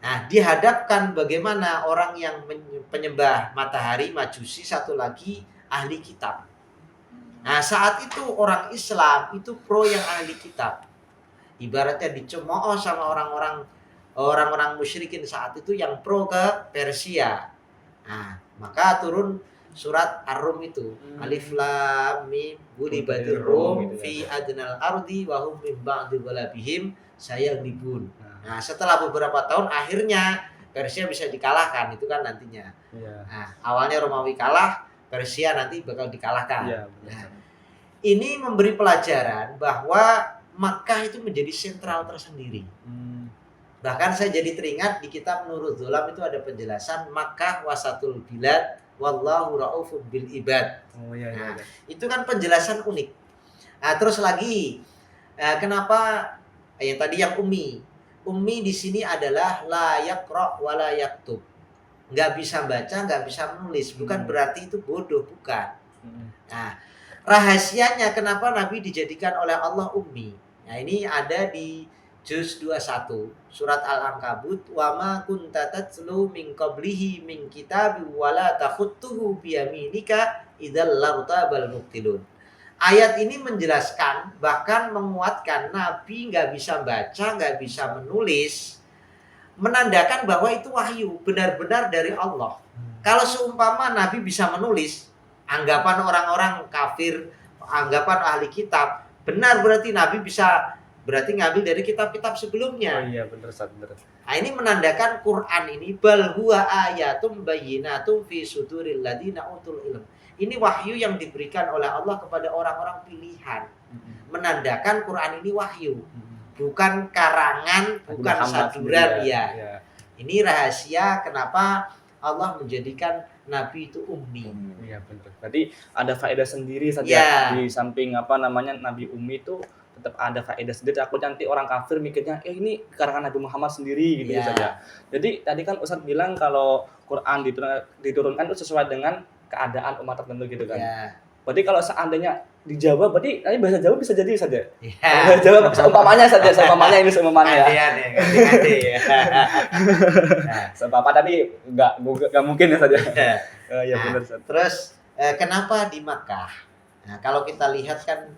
Nah, dihadapkan bagaimana orang yang penyembah matahari, majusi, satu lagi ahli kitab. Nah, saat itu orang Islam itu pro yang ahli kitab. Ibaratnya dicemooh sama orang-orang musyrikin saat itu yang pro ke Persia. Nah, maka turun surat Ar-Rum itu. Alif Lam Mim gulibatir Rum fi adnal ardi wa hum min ba'di ghalabihim sayaglibun. Nah, setelah beberapa tahun akhirnya Persia bisa dikalahkan, itu kan nantinya. Nah, awalnya Romawi kalah, Persia nanti bakal dikalahkan. Nah, ini memberi pelajaran bahwa Makkah itu menjadi sentral tersendiri. Bahkan saya jadi teringat di kitab Nurul Zulam itu ada penjelasan Makkah wasatul bilad wallahu raufun bil ibad. Nah, itu kan penjelasan unik. Nah, terus lagi kenapa yang tadi yang ummi? Ummi di sini adalah la yaqra wa la yaktub. Enggak bisa baca, enggak bisa menulis. Bukan berarti itu bodoh, bukan. Nah, rahasianya kenapa Nabi dijadikan oleh Allah ummi? Nah, ini ada di juz 21 surat Al-Ankabut, wa ma kunta tatlu min qablihi min kitabi wa la takhutuhu bi yaminika idzal lartabal mubtilun. Ayat ini menjelaskan, bahkan menguatkan Nabi nggak bisa baca, nggak bisa menulis, menandakan bahwa itu wahyu, benar-benar dari Allah. Kalau seumpama Nabi bisa menulis, anggapan orang-orang kafir, anggapan ahli kitab, benar berarti Nabi bisa, berarti ngambil dari kitab-kitab sebelumnya. Oh iya, benar. Nah, ini menandakan Quran ini bal huwa ayatum bayyinatum fi suduril ladina utul ilm. Ini wahyu yang diberikan oleh Allah kepada orang-orang pilihan. Menandakan Quran ini wahyu. Bukan karangan, bukan saduran ya. Ini rahasia kenapa Allah menjadikan Nabi itu ummi. Iya, benar. Berarti ada faedah sendiri saja di samping Nabi ummi itu tetap ada faedah sendiri. Aku nanti orang kafir mikirnya ini karangan Nabi Muhammad sendiri gitu saja. Jadi tadi kan Ustadz bilang kalau Quran diturunkan itu sesuai dengan keadaan umat tertentu gitu kan. Berarti kalau seandainya di Jawa, berarti bahasa Jawa bisa jadi saja. Bahasa Jawa seumpamanya saja, seumpamanya ya. Ganti ya. Seumpama tapi enggak mungkin ya saja. Ya benar. Terus kenapa di Makkah? Nah, kalau kita lihat kan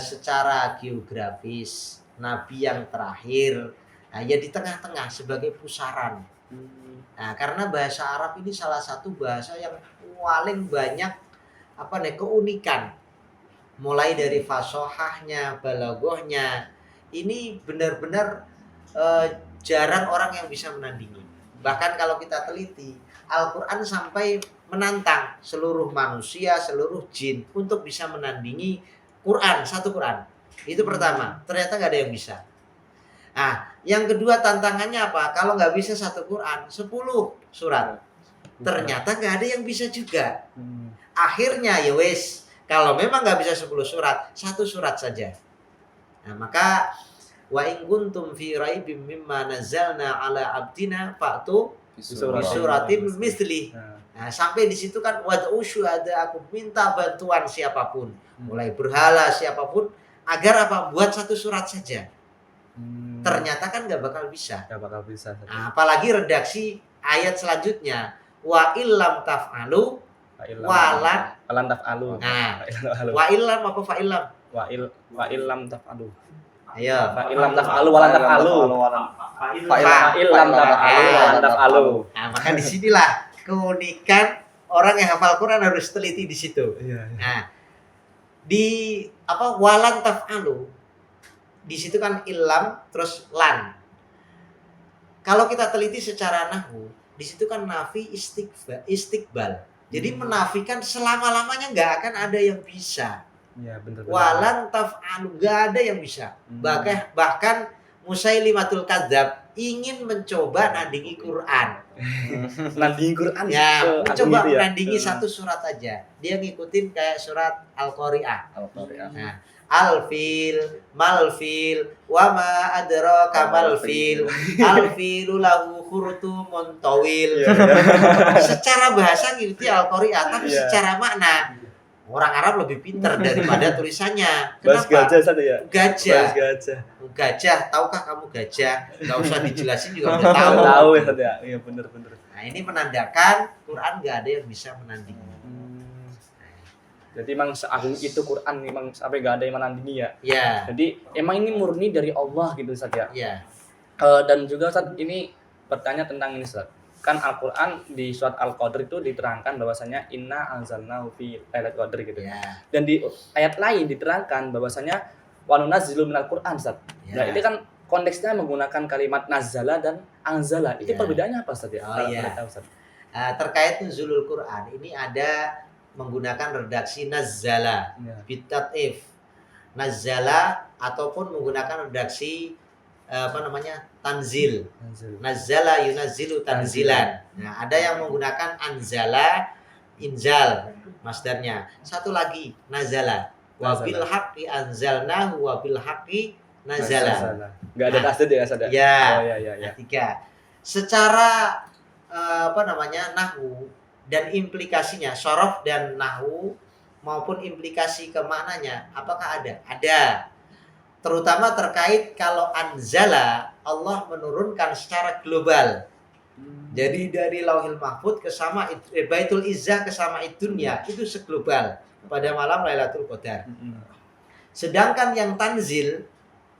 secara geografis Nabi yang terakhir ya di tengah-tengah sebagai pusaran. Nah, karena bahasa Arab ini salah satu bahasa yang paling banyak keunikan. Mulai dari fasohahnya, balaghahnya, ini benar-benar jarang orang yang bisa menandingi. Bahkan kalau kita teliti, Al-Quran sampai menantang seluruh manusia, seluruh jin untuk bisa menandingi Quran, satu Quran. Itu pertama, ternyata nggak ada yang bisa. Nah, yang kedua tantangannya apa? Kalau nggak bisa satu Quran, 10 surat. Ternyata nggak ada yang bisa juga. Akhirnya ya wes, kalau memang nggak bisa 10 surat, satu surat saja. Nah, maka wa in kuntum fi raibim mimma nazzalna ala abdina fa'tu bisuratin misli. Nah, sampai di situ kan wad'u syuhada'akum, minta bantuan siapapun, mulai berhala siapapun, agar apa? Buat satu surat saja. Ternyata kan nggak bakal bisa. Nggak bakal bisa. Nah, apalagi redaksi ayat selanjutnya. Wa illam taf'alu walan. Walan taf'alu. Nah, Taf'alu. wa illam apa fa illam? Wa illam taf'alu. Ayo. Fa illam taf'alu walan taf'alu. Fa illam taf'alu walan taf'alu. Nah, maka disinilah keunikan orang yang hafal Quran harus teliti di situ. Iya. Nah, di apa walan taf'alu di situ kan illam terus lan. Kalau kita teliti secara nahwu, di situ kan nafi istiqbal. Jadi menafikan selama-lamanya nggak akan ada yang bisa. Iya, benar. Walan taf'alu nggak ada yang bisa. Bahkan Musailimatul Kadzab ingin mencoba nandingi Quran. Nandingi Quran Ya, mencoba gitu ya? menandingi satu surat aja. Dia ngikutin kayak surat Al-Qari'ah. Nah, Al-fil, malfil, wa ma adraka malfil, al-filu lahu khurtumun tawil. Secara bahasa ngikuti Al-Qari'ah, tapi Iya. secara makna orang Arab lebih pintar daripada tulisannya. Bahas Kenapa? gajah satu ya? Gajah. Bahas gajah. Gajah, tahukah kamu gajah? Gak usah dijelasin juga udah tahu. Tahu ya tadi ya? Iya, benar. Nah, ini menandakan Quran gak ada yang bisa menandingi. Jadi emang seagung itu Quran, emang sampai gak ada yang menandingi ya. Ya, Jadi emang ini murni dari Allah gitu Ustaz ya. ya, Dan juga Ustaz ini bertanya tentang ini Ustaz. Kan Al-Qur'an di surat Al-Qadr itu diterangkan bahwasanya inna anzalnahu fi lailatul qadr gitu. ya. Dan di ayat lain diterangkan bahwasanya wa nunazzilu minal Qur'an Ustaz. Ya. Nah, itu kan konteksnya menggunakan kalimat nazzala dan anzala. Itu Ya. perbedaannya apa Ustaz ya? Oh, Kalau iya. boleh tahu, Ustaz. Terkait nuzulul Quran, ini ada menggunakan redaksi nazzala, Iya. bitat'if. Nazzala ataupun menggunakan redaksi tanzil. Nazzala yunazzilu tanzilan. Nah, ada yang menggunakan anzala, inzal masdarnya. Satu lagi nazala. Wa bil haqqi anzalnahu wa bil haqqi nazala. Enggak ada Nah, tasdid ya, Ustaz ya? Ya. Oh iya. Nah, tiga. Secara nahwu dan implikasinya, sorof dan nahwu maupun implikasi ke maknanya, apakah ada? Ada. Terutama terkait kalau anzala, Allah menurunkan secara global. Jadi dari Lauhil Mahfud ke sama Baitul Izzah ke sama dunia itu seglobal pada malam Lailatul Qadar. Sedangkan yang tanzil,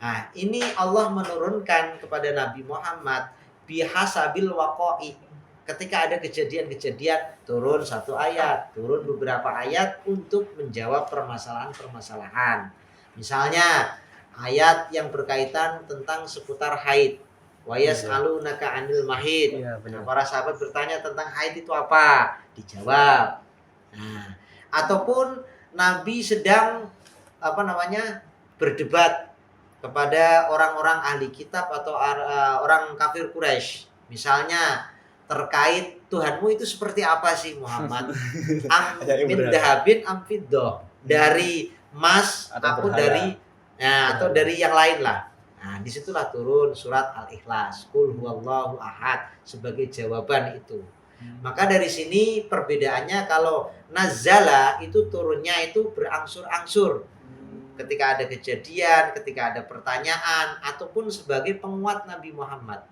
nah ini Allah menurunkan kepada Nabi Muhammad bihasabil waqa'i. Ketika ada kejadian-kejadian, turun satu ayat, turun beberapa ayat untuk menjawab permasalahan-permasalahan. Misalnya ayat yang berkaitan tentang seputar haid. Wa yas'alunaka 'anil mahid. Iya, Nah, benar. para sahabat bertanya tentang haid itu apa? Dijawab. Nah, ataupun Nabi sedang berdebat kepada orang-orang ahli kitab atau orang kafir Quraisy. Misalnya terkait Tuhanmu itu seperti apa sih Muhammad? Am min dahabin am fiddah? Dari emas Atau atau berhala. atau dari yang lain lah. Nah, disitulah turun surat Al-Ikhlas, Qul huwallahu ahad sebagai jawaban itu. Maka dari sini perbedaannya kalau nazala itu turunnya itu berangsur-angsur. Ketika ada kejadian, ketika ada pertanyaan ataupun sebagai penguat Nabi Muhammad.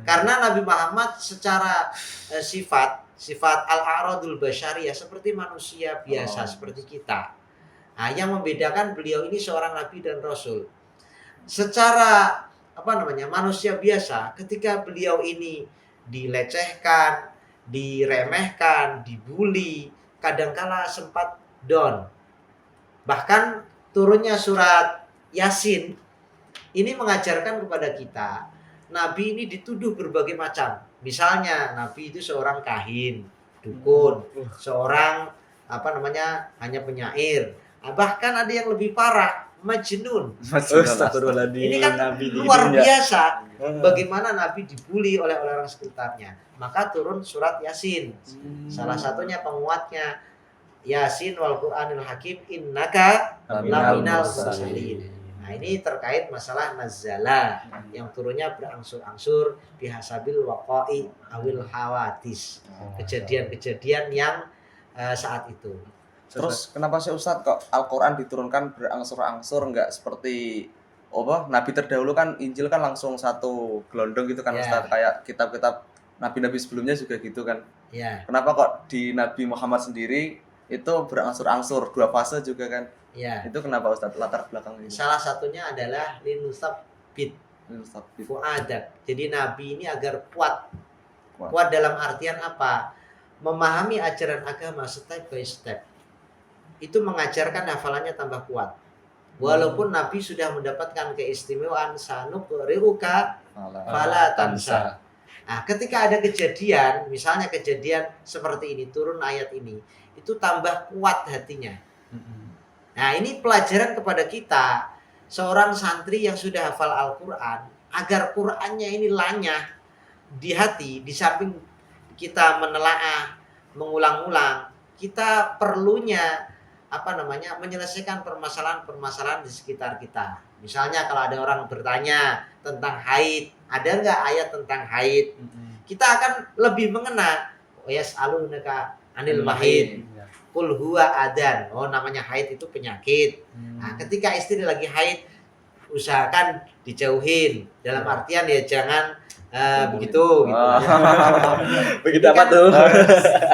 Karena Nabi Muhammad secara sifat al-a'radul basyariyah seperti manusia biasa seperti kita. Nah, yang membedakan beliau ini seorang nabi dan rasul. Secara manusia biasa, ketika beliau ini dilecehkan, diremehkan, dibully, kadangkala sempat down. Bahkan turunnya surat Yasin ini mengajarkan kepada kita, nabi ini dituduh berbagai macam. Misalnya nabi itu seorang kahin, dukun, seorang hanya penyair. Bahkan ada yang lebih parah, majnun. Ini kan luar biasa bagaimana Nabi dibully oleh orang sekitarnya. Maka turun surat Yasin. Salah satunya penguatnya, Yasin wal Qur'anil Hakim innaka laminal mursalin. Nah, ini terkait masalah nazala yang turunnya berangsur-angsur bihasabil waqa'i awil hawadis. Kejadian-kejadian yang saat itu. Terus kenapa sih Ustadz kok Al-Quran diturunkan berangsur-angsur, nggak seperti apa nabi terdahulu kan Injil kan langsung satu gelondong gitu kan Ya. Ustaz, kayak kitab-kitab nabi-nabi sebelumnya juga gitu kan. Ya, Kenapa kok di Nabi Muhammad sendiri itu berangsur-angsur 2 fase juga kan? ya. Itu kenapa Ustaz latar belakangnya? Salah satunya adalah linusabbit Ustaz. fuadak. Jadi Nabi ini agar kuat. Kuat. Kuat dalam artian apa? Memahami ajaran agama step by step. Itu mengajarkan hafalannya tambah kuat. Walaupun Nabi sudah mendapatkan keistimewaan sanuqri'uka fala tansa. Nah, ketika ada kejadian, misalnya kejadian seperti ini, turun ayat ini, itu tambah kuat hatinya. Nah, ini pelajaran kepada kita, seorang santri yang sudah hafal Al-Quran, agar Qurannya ini lanyah di hati, di samping kita menelaah, mengulang-ulang, kita perlunya menyelesaikan permasalahan-permasalahan di sekitar kita. Misalnya kalau ada orang bertanya tentang haid, ada nggak ayat tentang haid? Kita akan lebih mengena. Yas'alunaka anil mahid. Qul huwa adan. Oh, namanya haid itu penyakit. Nah, ketika istri lagi haid, usahakan dijauhin. Dalam artian ya jangan begitu. Begitu apa tuh?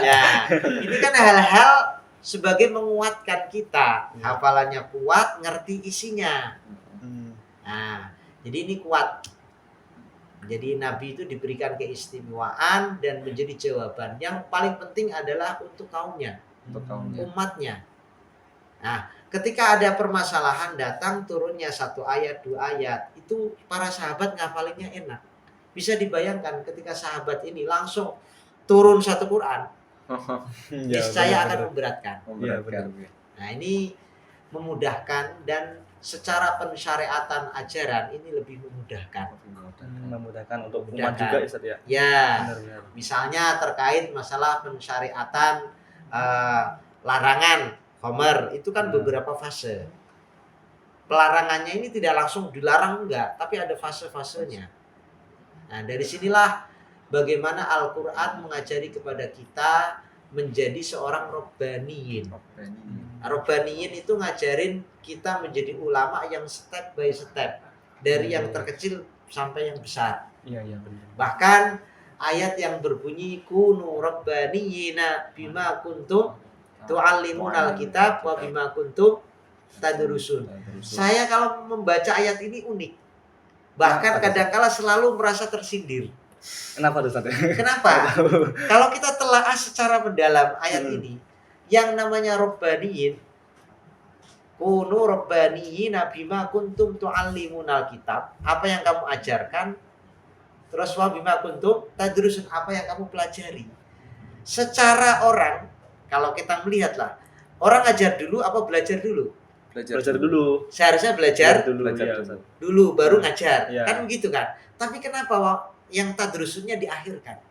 Ya, ini kan hal-hal sebagai menguatkan kita, hafalannya kuat, ngerti isinya. Nah, jadi ini kuat. Jadi Nabi itu diberikan keistimewaan dan menjadi jawaban. Yang paling penting adalah untuk kaumnya, umatnya. Nah, ketika ada permasalahan datang turunnya 1 ayat, 2 ayat, itu para sahabat ngafalinnya enak. Bisa dibayangkan ketika sahabat ini langsung turun 1 Quran. Niscaya akan memberatkan. Nah, ini memudahkan dan secara pensyariatan ajaran ini lebih memudahkan. Memudahkan untuk umat juga Ustaz ya. Ya, Benar. misalnya terkait masalah pensyariatan larangan khamr, itu kan beberapa fase. Pelarangannya ini tidak langsung dilarang enggak, tapi ada fase-fasenya. Nah, dari sinilah bagaimana Al-Quran mengajari kepada kita menjadi seorang Rabbaniyin. Rabbaniyin itu ngajarin kita menjadi ulama yang step by step. Dari yang terkecil sampai yang besar. Iya, benar. Bahkan ayat yang berbunyi kunu rabbaniyina bima kuntum tu'allimunal kitab wa bima kuntum tadrusun. Saya kalau membaca ayat ini unik. Bahkan kadang-kala selalu merasa tersindir. Kenapa tuh Ustaz? Kenapa? Kalau kita telaah secara mendalam ayat ini, yang namanya Rabbaniyin, kunu Rabbaniyina bima kuntum tu'allimunal kitab, apa yang kamu ajarkan, terus wa bima kuntum tadrusun, apa yang kamu pelajari. Secara orang, kalau kita melihatlah, orang ajar dulu apa belajar dulu? Belajar dulu. Seharusnya belajar dulu, baru ngajar. Ya. Kan begitu kan? Tapi kenapa yang tadrusunnya diakhirkan?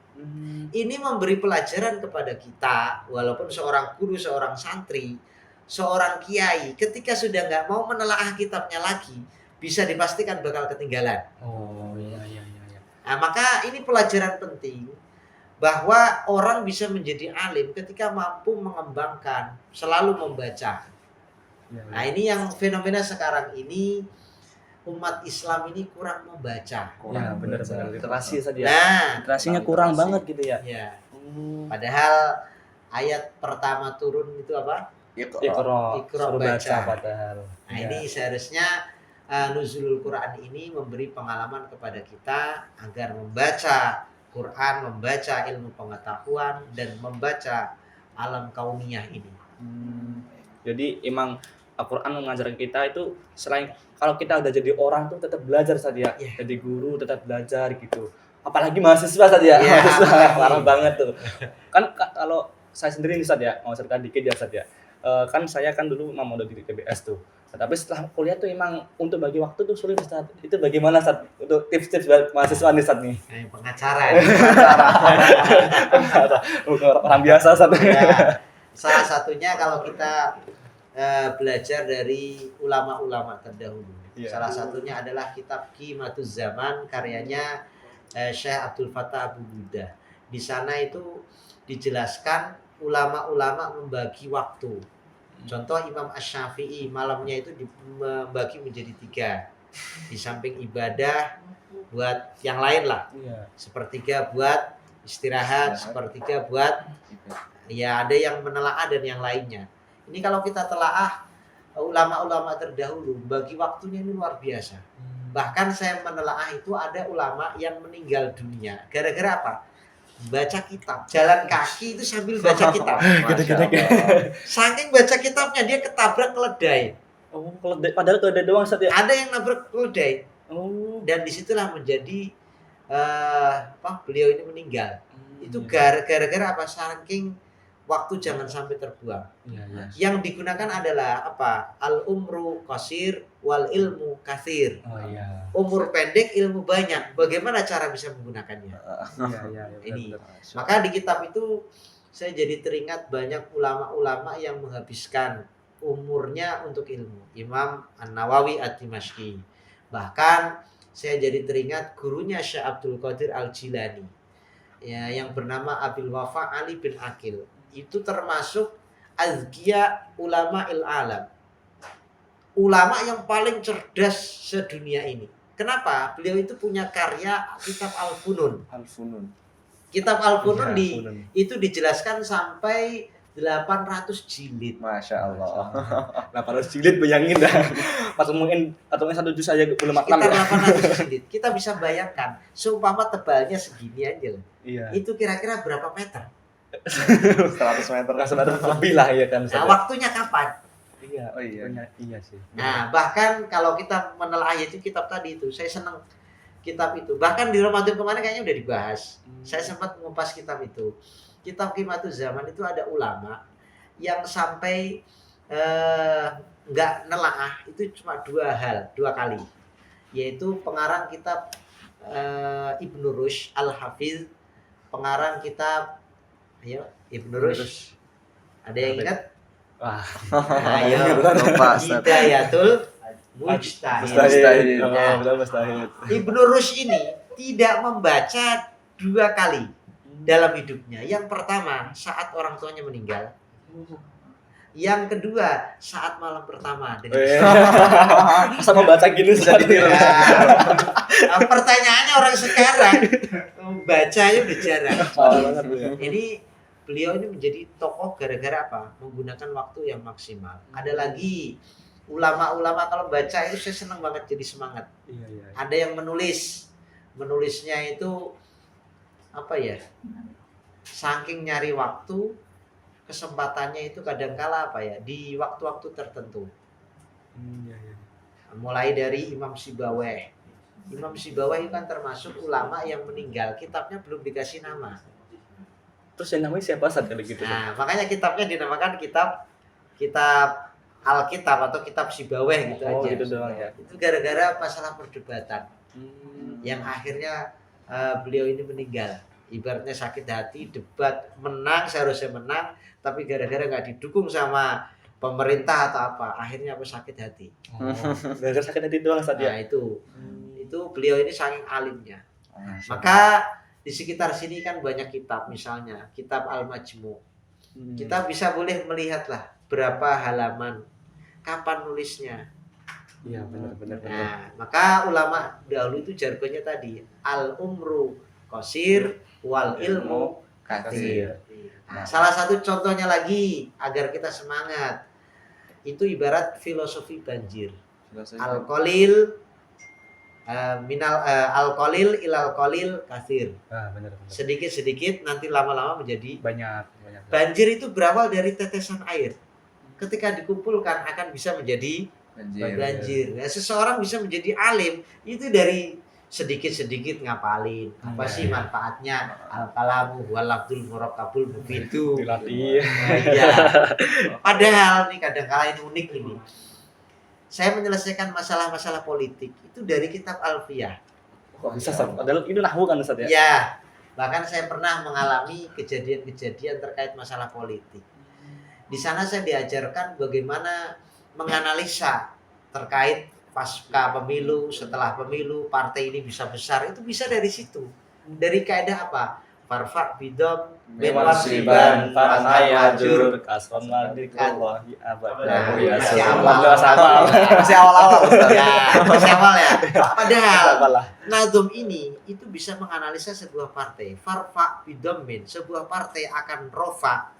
Ini memberi pelajaran kepada kita, walaupun seorang guru, seorang santri, seorang kiai, ketika sudah nggak mau menelaah kitabnya lagi, bisa dipastikan bakal ketinggalan. Oh, iya. Nah, maka ini pelajaran penting bahwa orang bisa menjadi alim ketika mampu mengembangkan, selalu membaca. Nah, ini yang fenomena sekarang ini, umat Islam ini kurang membaca. Ya, benar. Literasi saja. Nah, Literasinya kurang banget gitu ya. ya. Padahal ayat pertama turun itu apa? Iqra Suruh baca baca. padahal. Nah, ini seharusnya nuzulul Quran ini memberi pengalaman kepada kita agar membaca Quran, membaca ilmu pengetahuan dan membaca alam kauniyah ini. Jadi emang Al-Quran mengajarkan kita itu selain kalau kita udah jadi orang tuh tetap belajar saja. Yeah. Jadi guru tetap belajar gitu. Apalagi mahasiswa saja. Yeah, Mahasiswa parah banget tuh. Kan kalau saya sendiri nih Ustaz ya, mau cerita dikit ya Ustaz ya. Kan saya kan dulu mau di TBS tuh. Tapi setelah kuliah tuh emang untuk bagi waktu tuh sulit Ustaz. Itu bagaimana Ustaz? Untuk tips-tips buat mahasiswa nih Ustaz nih. Pengacara. Orang biasa Ustaz. Ya, salah satunya kalau kita belajar dari ulama-ulama terdahulu. Yeah. Salah satunya adalah kitab Qimatuz Zaman karyanya Syekh Abdul Fattah Abu Buddha. Di sana itu dijelaskan ulama-ulama membagi waktu. Contoh Imam Asy-Syafi'i malamnya itu membagi menjadi 3. Di samping ibadah buat yang lain lah. Iya. Sepertiga buat istirahat, sepertiga buat ya ada yang menelaah dan yang lainnya. Ini kalau kita telaah ulama-ulama terdahulu bagi waktunya ini luar biasa. Bahkan saya menelaah itu ada ulama yang meninggal dunia gara-gara apa? Baca kitab, jalan kaki itu sambil baca kitab. Gede-gede. Saking baca kitabnya dia ketabrak keledai. Oh, padahal keledai doang Ustaz ya. Ada yang nabrak keledai Oh. dan disitulah menjadi beliau ini meninggal. Itu gara-gara apa? Saking waktu jangan sampai terbuang. Iya, iya. Yang digunakan adalah apa? Al umru qasir wal ilmu katsir. Oh iya. Umur pendek, ilmu banyak. Bagaimana cara bisa menggunakannya? Iya, iya, Ini. benar. Maka di kitab itu saya jadi teringat banyak ulama-ulama yang menghabiskan umurnya untuk ilmu. Imam An-Nawawi Ad-Dimashqi. Bahkan saya jadi teringat gurunya Syekh Abdul Qadir Al-Jilani. Ya, yang bernama Abil Wafa Ali bin Aqil. Itu termasuk azkiya ulama alam. Ulama yang paling cerdas sedunia ini. Kenapa? Beliau itu punya karya kitab Al-Funun. Al-Funun. Kitab Al-Funun Iya, itu dijelaskan sampai 800 jilid. Masya Allah. 800 jilid bayangin dah. Pas mungkin atau satu juz aja belum maklum Sekitar ya. 800 jilid. Kita bisa bayangkan, seumpama tebalnya segini aja loh. Iya. Itu kira-kira berapa meter? 100 meter. Rasa lebih lah ya kan. Nah, waktunya kapan? Iya. Oh iya. Iya sih. Nah, bahkan kalau kita menelaah itu kitab tadi itu, saya senang kitab itu. Bahkan di Ramadan kemarin kayaknya udah dibahas. Saya sempat mengupas kitab itu. Kitab Qiyamatuz Zaman itu ada ulama yang sampai nggak nelaah itu cuma dua kali, yaitu pengarang kitab Ibnu Rushd Al-Hafiz, pengarang kitab Ibnu Rushd. Ada yang ingat? Wah. Ayo, Lupa, Ustaz. Hidayatul Mujtahid. Mustahil. Oh, betul mustahil. Ibnu Rushd ini tidak membaca 2 kali dalam hidupnya. Yang pertama saat orang tuanya meninggal. Yang kedua saat malam pertama dengan Masa membaca gini sudah Ya. Nah, pertanyaannya orang sekarang bacanya udah jarang. Parah banget Bu, ya. Ini beliau ini menjadi tokoh gara-gara apa? Menggunakan waktu yang maksimal. Ada lagi ulama-ulama kalau baca itu saya senang banget jadi semangat. Iya, iya. Ada yang menulisnya itu apa ya? Saking nyari waktu, kesempatannya itu kadangkala apa ya? Di waktu-waktu tertentu. Iya, iya. Mulai dari Imam Sibawayh. Imam Sibawayh itu kan termasuk ulama yang meninggal, kitabnya belum dikasih nama. Terus yang namanya siapa saat kali gitu? Nah, makanya kitabnya dinamakan kitab Alkitab atau kitab Sibawayh gitu Oh, aja. gitu doang ya. Itu gara-gara masalah perdebatan yang akhirnya beliau ini meninggal. Ibaratnya sakit hati, debat menang, seharusnya menang, tapi gara-gara nggak didukung sama pemerintah atau apa, akhirnya aku sakit hati. Oh, gara-gara sakit hati doang saat Nah, ya. itu beliau ini saking alimnya. Maka di sekitar sini kan banyak kitab, misalnya kitab Al-Majmu'. Kita bisa boleh melihatlah berapa halaman, kapan nulisnya. Iya, benar. Nah, maka ulama dahulu itu jargonnya tadi al-umru qasir wal ilmu katsir. Nah, salah satu contohnya lagi agar kita semangat. Itu ibarat filosofi banjir. Al-qalil al-qalil ilal qalil katsir. Benar. Sedikit-sedikit nanti lama-lama menjadi Banyak. banjir. Itu berawal dari tetesan air. Ketika dikumpulkan akan bisa menjadi banjir. Nah, seseorang bisa menjadi alim itu dari sedikit-sedikit ngapalin. Apa sih manfaatnya? Al-kalamu wal lafzul murakkabul mufidu. Dilatih. Iya. Padahal nih kadang-kala ini unik ini. Saya menyelesaikan masalah-masalah politik itu dari kitab Alfiyah. Bisa Ustaz. Padahal itu nahwu kan Ustaz ya. Ya, bahkan saya pernah mengalami kejadian-kejadian terkait masalah politik. Di sana saya diajarkan bagaimana menganalisa terkait pasca pemilu, setelah pemilu, partai ini bisa besar. Itu bisa dari situ. Dari kaidah apa? farfa bidom Mewansiban fanayajur kasron wadikullahi abada. Nah, Ya, masih subhanallah. awal. Sama. Masih awal-awal Ustaz. Ya, masih awal ya. Padahal Apalah. Nazom ini itu bisa menganalisa sebuah partai. Farfa bidomin, sebuah partai akan rofa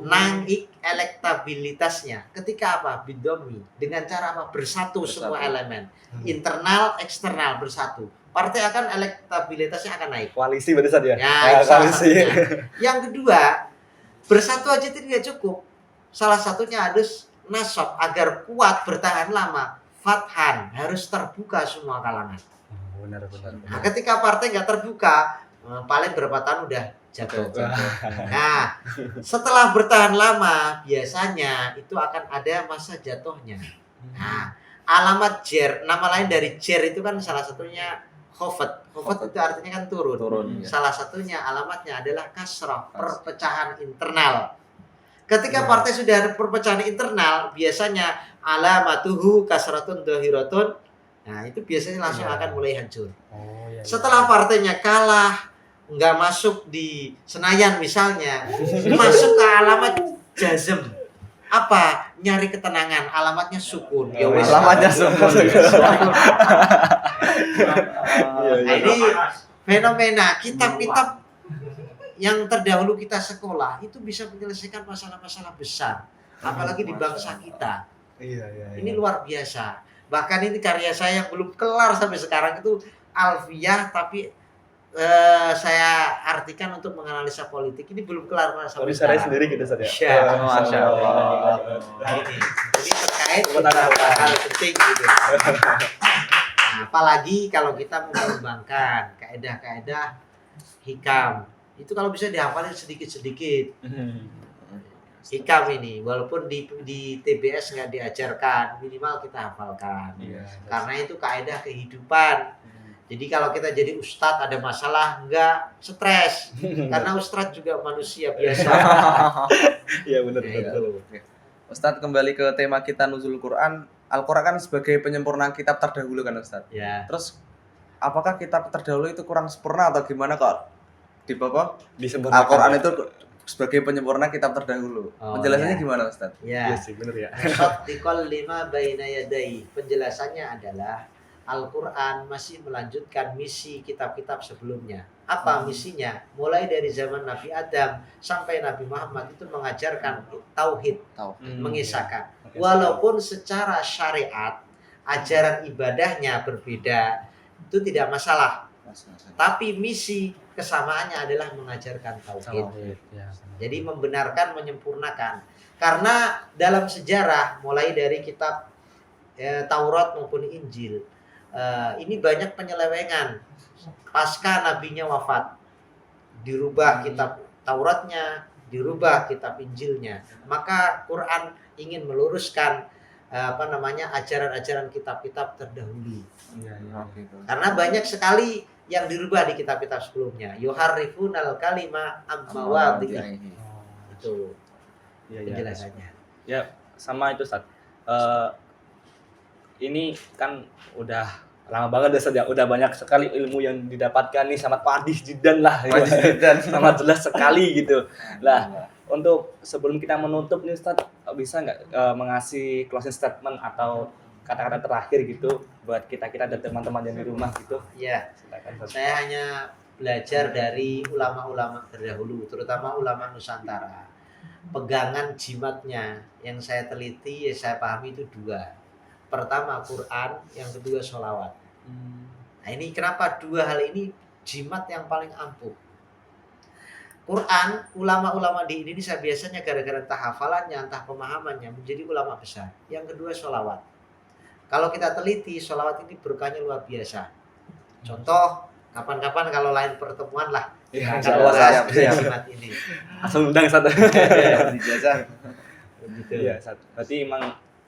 naik elektabilitasnya. Ketika apa? Bidomi. Dengan cara apa? Bersatu semua elemen. Internal, eksternal bersatu. Partai akan elektabilitasnya akan naik. Koalisi berarti Ustaz ya? Ya, itu salah koalisi. satunya. Yang kedua, bersatu aja tidak cukup. Salah satunya harus nasab agar kuat bertahan lama. Fathan harus terbuka semua kalangan. Benar. Nah, ketika partai nggak terbuka, paling berapa tahun udah jatuh. Nah, setelah bertahan lama, biasanya itu akan ada masa jatuhnya. Nah, alamat jer, nama lain dari jer itu kan salah satunya khofat. Khofat itu artinya kan turun. Ya. Salah satunya alamatnya adalah kasrah, perpecahan internal. Ketika partai sudah ada perpecahan internal, biasanya alamatuhu kasratun dohiratun. Nah, itu biasanya langsung akan mulai hancur. Setelah partainya kalah, nggak masuk di Senayan misalnya, masuk ke alamat jazm. Apa? Nyari ketenangan, alamatnya sukun. Ya wes. Alamatnya sukun. Nah, ini fenomena kitab-kitab yang terdahulu kita sekolah itu bisa menyelesaikan masalah-masalah besar, apalagi di bangsa kita. Ini luar biasa. Bahkan ini karya saya yang belum kelar sampai sekarang itu alfiyah, tapi saya artikan untuk menganalisa politik. Ini belum kelar sampai sekarang. sendiri gitu Ustaz ya? Ya, Masya Allah. Nah, ini terkait beberapa hal penting gitu. Nah, apalagi kalau kita mau mengembangkan kaedah-kaedah hikam, itu kalau bisa dihafalin sedikit-sedikit. Hikam ini, walaupun di TBS nggak diajarkan, minimal kita hafalkan. Karena itu kaedah kehidupan. Jadi kalau kita jadi ustadz ada masalah, nggak stres. Karena ustadz juga manusia biasa. Iya benar. Ustadz, kembali ke tema kita Nuzul Quran. Al-Quran kan sebagai penyempurnaan kitab terdahulu kan Ustadz. Ya. Terus apakah kitab terdahulu itu kurang sempurna atau gimana kok? Di Bapak Al-Quran itu sebagai penyempurna kitab terdahulu. Penjelasannya gimana Ustadz? Ya. Iya sih benar ya. Musaddiqal lima baina yadayhi. Penjelasannya adalah Al-Quran masih melanjutkan misi kitab-kitab sebelumnya. Apa misinya? Mulai dari zaman Nabi Adam sampai Nabi Muhammad itu mengajarkan tauhid, mengisahkan. Walaupun secara syariat ajaran ibadahnya berbeda, itu tidak masalah. Tapi misi kesamaannya adalah mengajarkan tauhid. Jadi membenarkan, menyempurnakan. Karena dalam sejarah mulai dari kitab Taurat maupun Injil, ini banyak penyelewengan. Pasca nabinya wafat, dirubah kitab Tauratnya, dirubah kitab Injilnya. Maka Quran ingin meluruskan ajaran-ajaran kitab-kitab terdahulu. Karena banyak sekali yang dirubah di kitab-kitab sebelumnya. Yuharrifunal kalima amma wadhihi. Itu penjelasannya. Ya, sama itu Ustaz. Ini kan udah lama banget Ustaz ya. Udah banyak sekali ilmu yang didapatkan nih, sangat padih jidan lah. Sangat jelas sekali gitu. Lah, untuk sebelum kita menutup nih Ustaz, bisa nggak mengasih closing statement atau kata-kata terakhir gitu buat kita dan teman-teman yang di rumah gitu? Ya, silakan Ustaz. Saya hanya belajar dari ulama-ulama terdahulu, terutama ulama Nusantara. Pegangan jimatnya yang saya teliti, saya pahami itu dua. Pertama Quran, yang kedua sholawat. Nah ini kenapa dua hal ini jimat yang paling ampuh. Quran, ulama-ulama di Indonesia biasanya gara-gara entah hafalannya, entah pemahamannya menjadi ulama besar. Yang kedua sholawat. Kalau kita teliti, sholawat ini berkahnya luar biasa. Contoh, kapan-kapan kalau lain pertemuan lah, kalau saya jimat ini. langsung undang Ustaz. Dijajah. Begitu. Iya, Ustaz. Berarti emang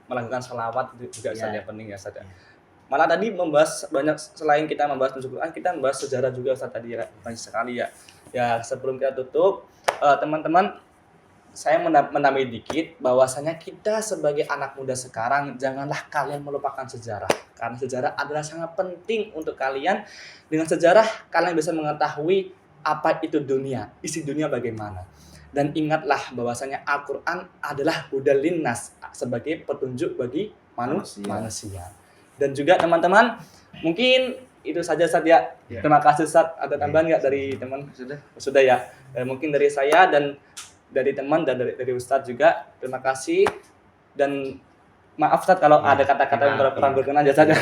melakukan sholawat juga Ustaz ya, penting ya Ustaz ya. Ya. Malah tadi membahas banyak, selain kita membahas Nuzul Quran, kita membahas sejarah juga Ustaz tadi ya, banyak sekali ya. Ya, sebelum kita tutup, teman-teman, saya menambahi dikit bahwasanya kita sebagai anak muda sekarang janganlah kalian melupakan sejarah, karena sejarah adalah sangat penting untuk kalian. Dengan sejarah kalian bisa mengetahui apa itu dunia, isi dunia bagaimana. Dan ingatlah bahwasanya Al-Quran adalah hudal linnas, sebagai petunjuk bagi manusia. Dan juga teman-teman, mungkin itu saja Ustaz ya. Terima kasih Ustaz. Ada tambahan nggak dari teman? Sudah ya. Mungkin dari saya dan dari teman dan dari Ustaz juga. Terima kasih. Dan maaf Ustaz kalau ada kata-kata yang kurang berkenan aja saja.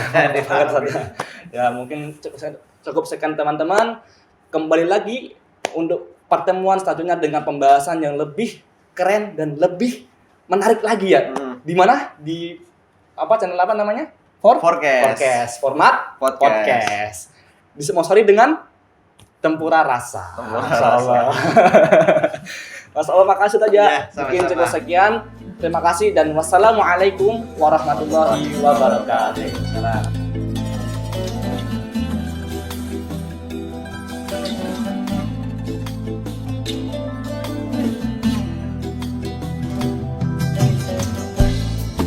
Ya mungkin cukup sekian teman-teman. Kembali lagi untuk pertemuan selanjutnya dengan pembahasan yang lebih keren dan lebih menarik lagi ya. Di mana? Di channel apa namanya? Forecast. Format podcast. Disponsori dengan Tempura Rasa. Masyaallah. Masyaallah, makasih saja. Mungkin cukup sekian. Terima kasih dan wassalamualaikum warahmatullahi wabarakatuh.